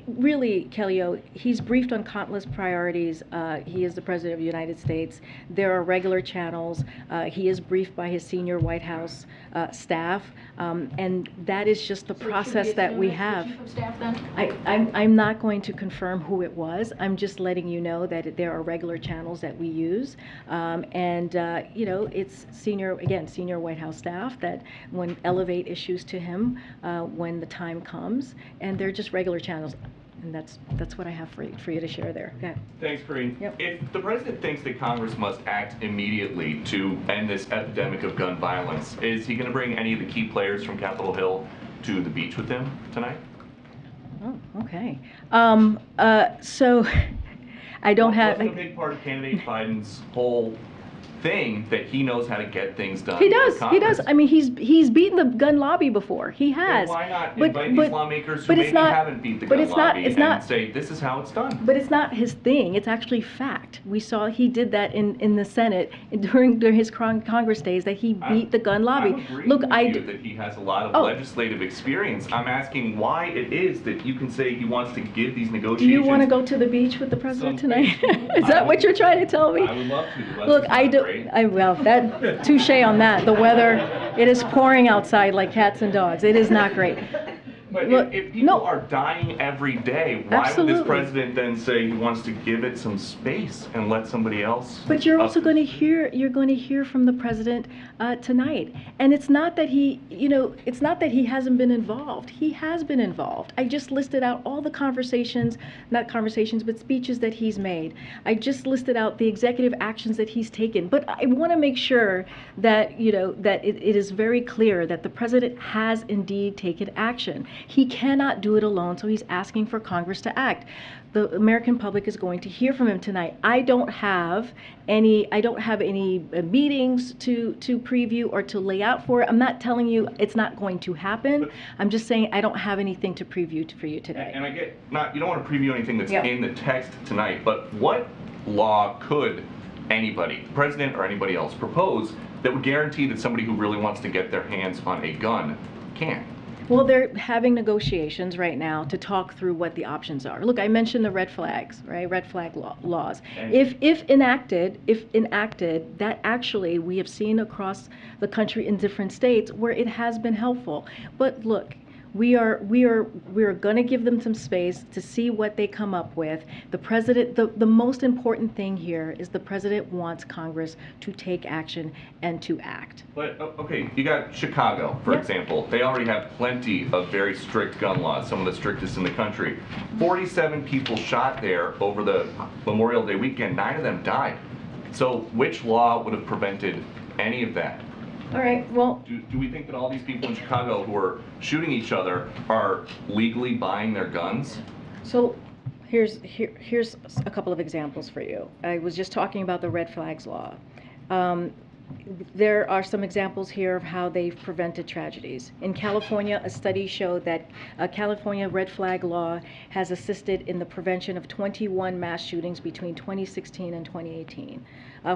really, Kellyo, he's briefed on countless priorities. He is the President of the United States. There are regular channels. He is briefed by his senior White House staff, and that is just the process that we have. Chief of Staff, then? I'm not going to confirm who it was. I'm just letting you know that there are regular channels that we use, and you know, it's senior White House staff that when elevate issues to him when the time comes, and they're just regular channels. And that's what I have for you to share there. Okay. Thanks, Karine. Yep. If the president thinks that Congress must act immediately to end this epidemic of gun violence, is he going to bring any of the key players from Capitol Hill to the beach with him tonight? Oh, okay. So I don't have. Wasn't a big part of candidate Biden's whole thing that he knows how to get things done. He does. He does. I mean, he's beaten the gun lobby before. He has. Then why not invite these lawmakers who maybe haven't beat the gun lobby and say this is how it's done? But it's not his thing. It's actually fact. We saw he did that in the Senate during his Congress days, that he beat the gun lobby. I'm agreeing with you that he has a lot of legislative experience. I'm asking why it is that you can say he wants to give these negotiations. Do you want to go to the beach with the president tonight? Is that what you're trying to tell me? I would love to. Look, I do. Well, that touche on that. The weather, it is pouring outside like cats and dogs. It is not great. But if people are dying every day, why would this president then say he wants to give it some space and let somebody else? But you're also going to hear from the president tonight. And it's not that it's not that he hasn't been involved. He has been involved. I just listed out all the but speeches that he's made. I just listed out the executive actions that he's taken. But I want to make sure that that it is very clear that the president has indeed taken action. He cannot do it alone, so he's asking for Congress to act. The American public is going to hear from him tonight. I don't have any meetings to preview or to lay out for it. I'm not telling you it's not going to happen. I'm just saying I don't have anything to preview for you today. And I get you don't want to preview anything that's in the text tonight, but what law could anybody, the president or anybody else, propose that would guarantee that somebody who really wants to get their hands on a gun can? Well, they're having negotiations right now to talk through what the options are. Look, I mentioned the red flags, right? Red flag laws. If enacted, that actually we have seen across the country in different states where it has been helpful. But look, we are going to give them some space to see what they come up with. The president, the most important thing here is the president wants Congress to take action and to act. But okay, you got Chicago, for example. They already have plenty of very strict gun laws, some of the strictest in the country. 47 people shot there over the Memorial Day weekend. 9 of them died. So which law would have prevented any of that? All right, well... Do we think that all these people in Chicago who are shooting each other are legally buying their guns? So here's a couple of examples for you. I was just talking about the red flags law. There are some examples here of how they've prevented tragedies. In California, a study showed that a California red flag law has assisted in the prevention of 21 mass shootings between 2016 and 2018.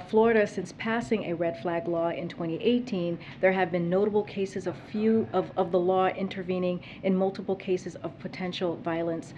Florida, since passing a red flag law in 2018, there have been notable cases of the law intervening in multiple cases of potential violence.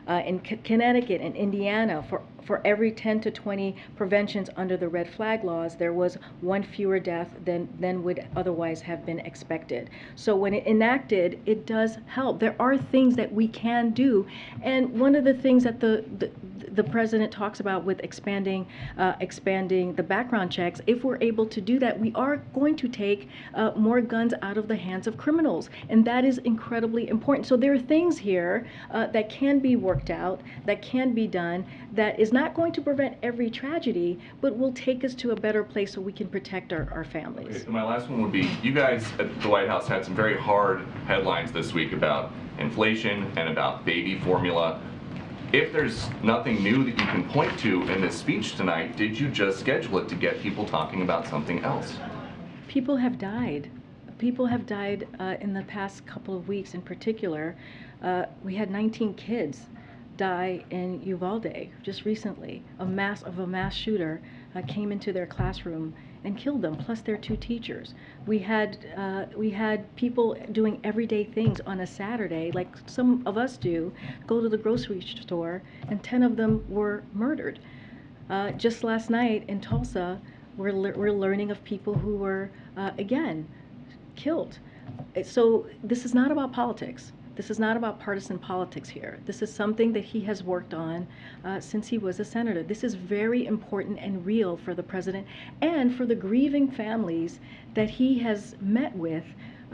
In Connecticut and Indiana, for every 10 to 20 preventions under the red flag flag laws, there was one fewer death than would otherwise have been expected. So when it enacted, it does help. There are things that we can do, and one of the things that the president talks about with expanding the background checks, if we're able to do that, we are going to take more guns out of the hands of criminals, and that is incredibly important. So there are things here that can be worked out, that can be done, that is not going to prevent every tragedy, but will take us to a better place so we can protect our families. Okay, so my last one would be, you guys at the White House had some very hard headlines this week about inflation and about baby formula. If there's nothing new that you can point to in this speech tonight, did you just schedule it to get people talking about something else? People have died. People have died in the past couple of weeks in particular. We had 19 kids die in Uvalde just recently. A mass shooter came into their classroom and killed them, plus their 2 teachers. We had people doing everyday things on a Saturday, like some of us do, go to the grocery store, and 10 of them were murdered. Just last night in Tulsa, we're learning of people who were, again, killed. So this is not about politics. This is not about partisan politics here. This is something that he has worked on since he was a senator. This is very important and real for the president and for the grieving families that he has met with,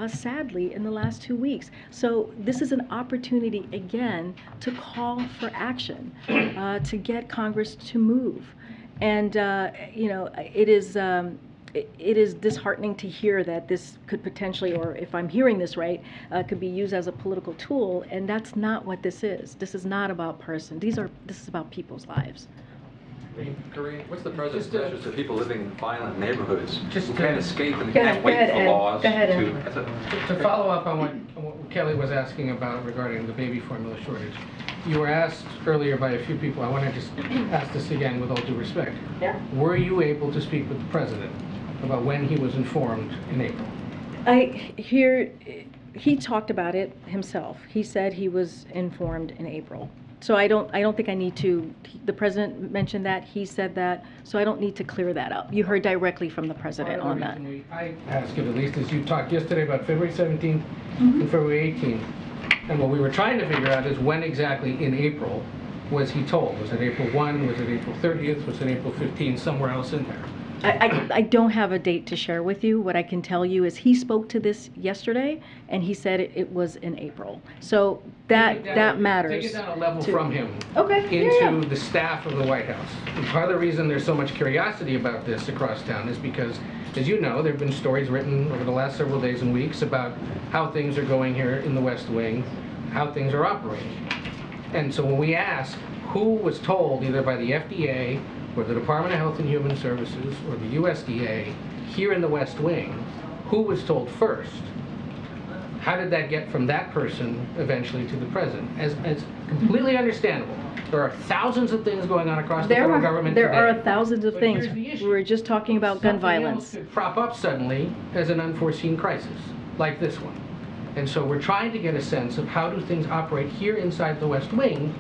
sadly, in the last 2 weeks. So this is an opportunity, again, to call for action, to get Congress to move. And, you know, it is disheartening to hear that this could potentially, or if I'm hearing this right, could be used as a political tool, and that's not what this is. This is not about person. This is about people's lives. Karine, what's the president's message to people living in violent neighborhoods who Just can't escape and Go can't ahead, wait for Ed. laws Go ahead, to... To follow up on what Kelly was asking about regarding the baby formula shortage, you were asked earlier by a few people, I want to just ask this again with all due respect. Yeah. Were you able to speak with the president about when he was informed in April? He talked about it himself. He said he was informed in April. So I don't think I need to, the president mentioned that, he said that, so I don't need to clear that up. You heard directly from the president on that. I asked it at least, as you talked yesterday about February 17th and February 18th. And what we were trying to figure out is when exactly in April was he told? Was it April 1? Was it April 30th? Was it April 15th? Somewhere else in there? I don't have a date to share with you. What I can tell you is he spoke to this yesterday, and he said it was in April. So that matters. Take it down a level from him into the staff of the White House. And part of the reason there's so much curiosity about this across town is because, as you know, there have been stories written over the last several days and weeks about how things are going here in the West Wing, how things are operating. And so when we ask who was told, either by the FDA or the Department of Health and Human Services or the USDA here in the West Wing, who was told first? How did that get from that person eventually to the president? As completely understandable. There are thousands of things going on across the federal government today. There are thousands of things. We were just talking about gun violence. Something else could prop up suddenly as an unforeseen crisis, like this one. And so we're trying to get a sense of how do things operate here inside the West Wing,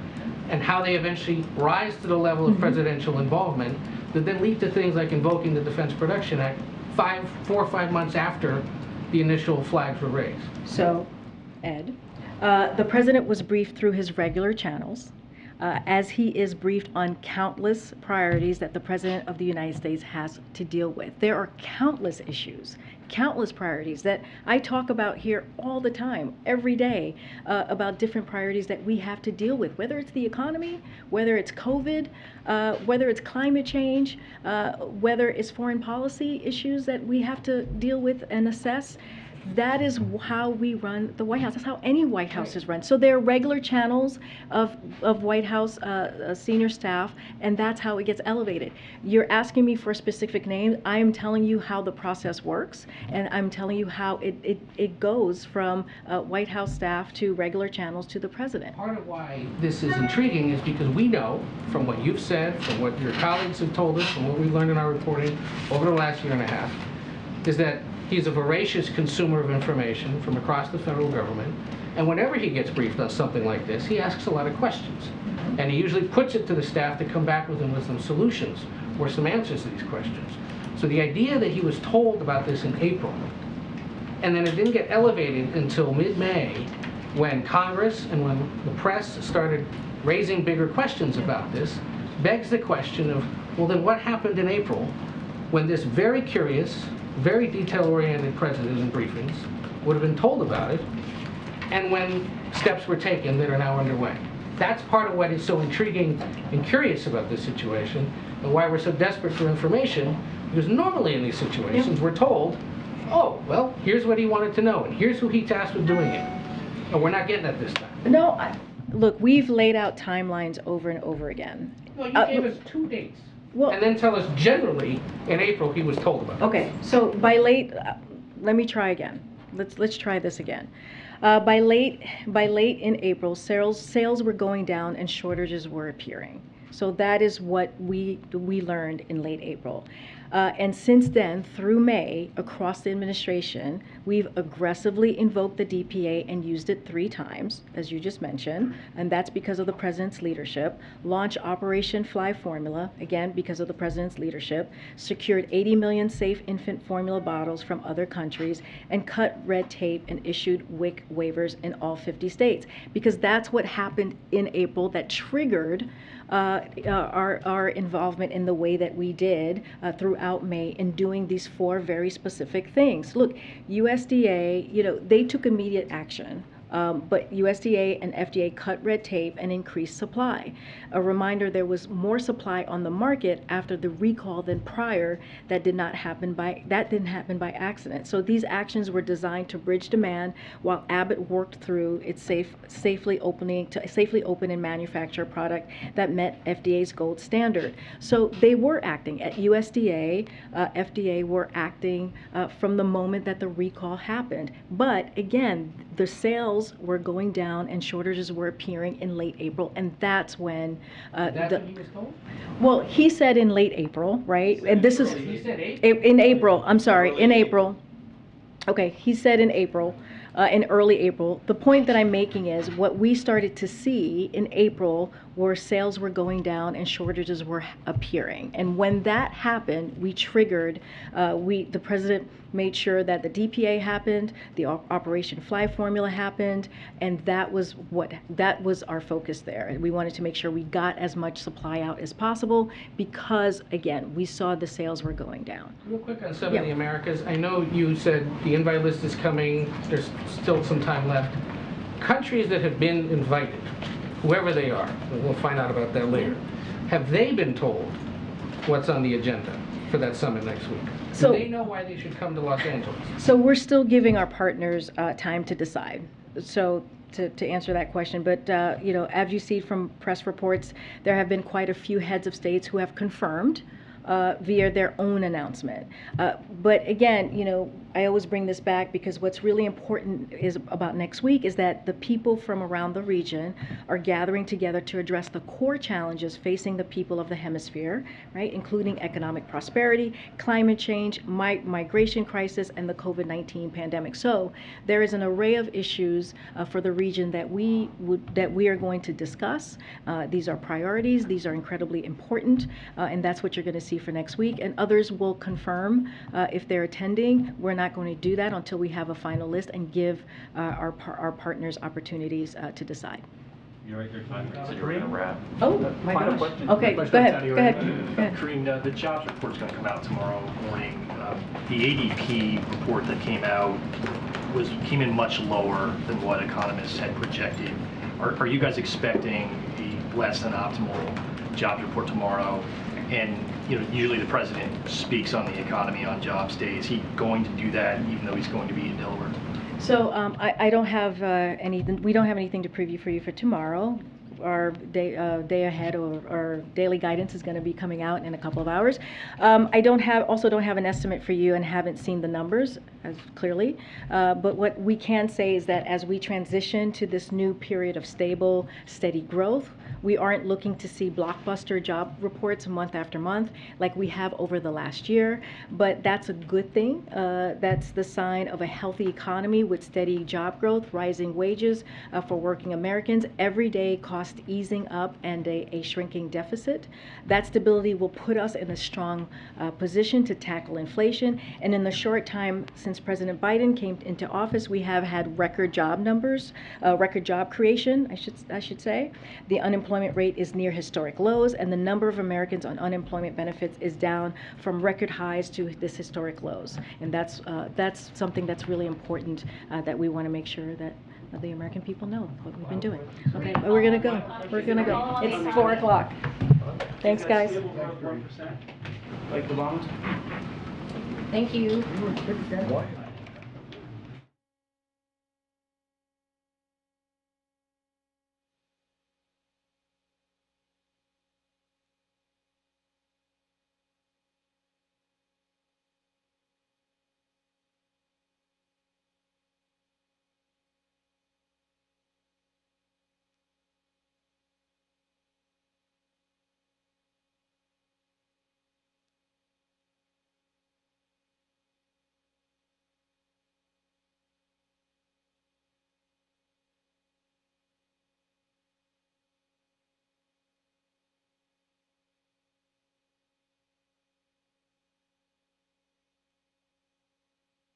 and how they eventually rise to the level of presidential involvement that then lead to things like invoking the Defense Production Act 4 or 5 months after the initial flags were raised. So, Ed, the president was briefed through his regular channels, as he is briefed on countless priorities that the President of the United States has to deal with. There are countless issues, countless priorities that I talk about here all the time, every day, about different priorities that we have to deal with, whether it's the economy, whether it's COVID, whether it's climate change, whether it's foreign policy issues that we have to deal with and assess. That is how we run the White House. That's how any White House is run. So there are regular channels of White House senior staff, and that's how it gets elevated. You're asking me for specific names. I am telling you how the process works, and I'm telling you how it goes from White House staff to regular channels to the president. Part of why this is intriguing is because we know from what you've said, from what your colleagues have told us, from what we've learned in our reporting over the last year and a half, is that he's a voracious consumer of information from across the federal government, And whenever he gets briefed on something like this, he asks a lot of questions. And he usually puts it to the staff to come back with him with some solutions or some answers to these questions. So the idea that he was told about this in April, and then it didn't get elevated until mid-May, when Congress and when the press started raising bigger questions about this, begs the question of, well, then what happened in April when this very curious, very detail-oriented president in briefings would have been told about it, and when steps were taken that are now underway? That's part of what is so intriguing and curious about this situation, and why we're so desperate for information, because normally in these situations we're told, oh, well, here's what he wanted to know, and here's who he tasked with doing it. And we're not getting that this time. No, look, we've laid out timelines over and over again. Well, you gave us 2 dates. Well, and then tell us generally in April he was told about it. Okay, so by late, let me try again. Let's try this again. By late in April, sales were going down and shortages were appearing. So that is what we learned in late April. And since then, through May, across the administration, we've aggressively invoked the DPA and used it 3 times, as you just mentioned, and that's because of the president's leadership. Launched Operation Fly Formula, again, because of the president's leadership. Secured 80 million safe infant formula bottles from other countries, and cut red tape and issued WIC waivers in all 50 states. Because that's what happened in April that triggered our involvement in the way that we did throughout May in doing these 4 very specific things. Look, USDA, they took immediate action. But USDA and FDA cut red tape and increased supply. A reminder, there was more supply on the market after the recall than prior. That didn't happen by accident. So these actions were designed to bridge demand while Abbott worked through its safely open and manufacture a product that met FDA's gold standard. So they were acting at USDA, FDA were acting from the moment that the recall happened. But again, the sales were going down and shortages were appearing in late April, and that's when That's what he was told? well, he said in late April, right? And this is He said April. in April. I'm sorry, in April. Okay, he said in April, in early April. The point that I'm making is what we started to see in April were sales were going down and shortages were appearing. And when that happened, we triggered, the president made sure that the DPA happened, the Operation Fly Formula happened, and that was our focus there. And we wanted to make sure we got as much supply out as possible because, again, we saw the sales were going down. Real quick on some of the Americas, I know you said the invite list is coming, there's still some time left. Countries that have been invited, whoever they are, we'll find out about that later, have they been told what's on the agenda for that summit next week? Do they know why they should come to Los Angeles? So we're still giving our partners time to decide. So to answer that question, but as you see from press reports, there have been quite a few heads of states who have confirmed via their own announcement. But again, I always bring this back because what's really important is about next week is that the people from around the region are gathering together to address the core challenges facing the people of the hemisphere, right, including economic prosperity, climate change, migration crisis, and the COVID-19 pandemic. So there is an array of issues for the region that we are going to discuss. These are priorities. These are incredibly important, and that's what you're going to see for next week. And others will confirm if they're attending. We're not going to do that until we have a final list and give our partners opportunities to decide. You're right, your time said you were going to wrap. Oh, my gosh. Okay, go ahead. Karine, the jobs report is going to come out tomorrow morning. The ADP report that came out came in much lower than what economists had projected. Are you guys expecting a less than optimal jobs report tomorrow? And usually the president speaks on the economy on jobs day. Is he going to do that even though he's going to be in Delaware? So I don't have anything. We don't have anything to preview for you for tomorrow. our day ahead, or our daily guidance is going to be coming out in a couple of hours. I don't have an estimate for you and haven't seen the numbers as clearly, but what we can say is that as we transition to this new period of stable, steady growth, we aren't looking to see blockbuster job reports month after month like we have over the last year, but that's a good thing. That's the sign of a healthy economy with steady job growth, rising wages for working Americans, everyday cost easing up, and a shrinking deficit. That stability will put us in a strong position to tackle inflation. And in the short time since President Biden came into office, we have had record job numbers, record job creation, I should say. The unemployment rate is near historic lows, and the number of Americans on unemployment benefits is down from record highs to this historic lows. And that's something that's really important that we want to make sure that the American people know what we've been doing. Okay, but we're gonna go. We're gonna go. It's 4 o'clock. Thanks, guys. Thank you.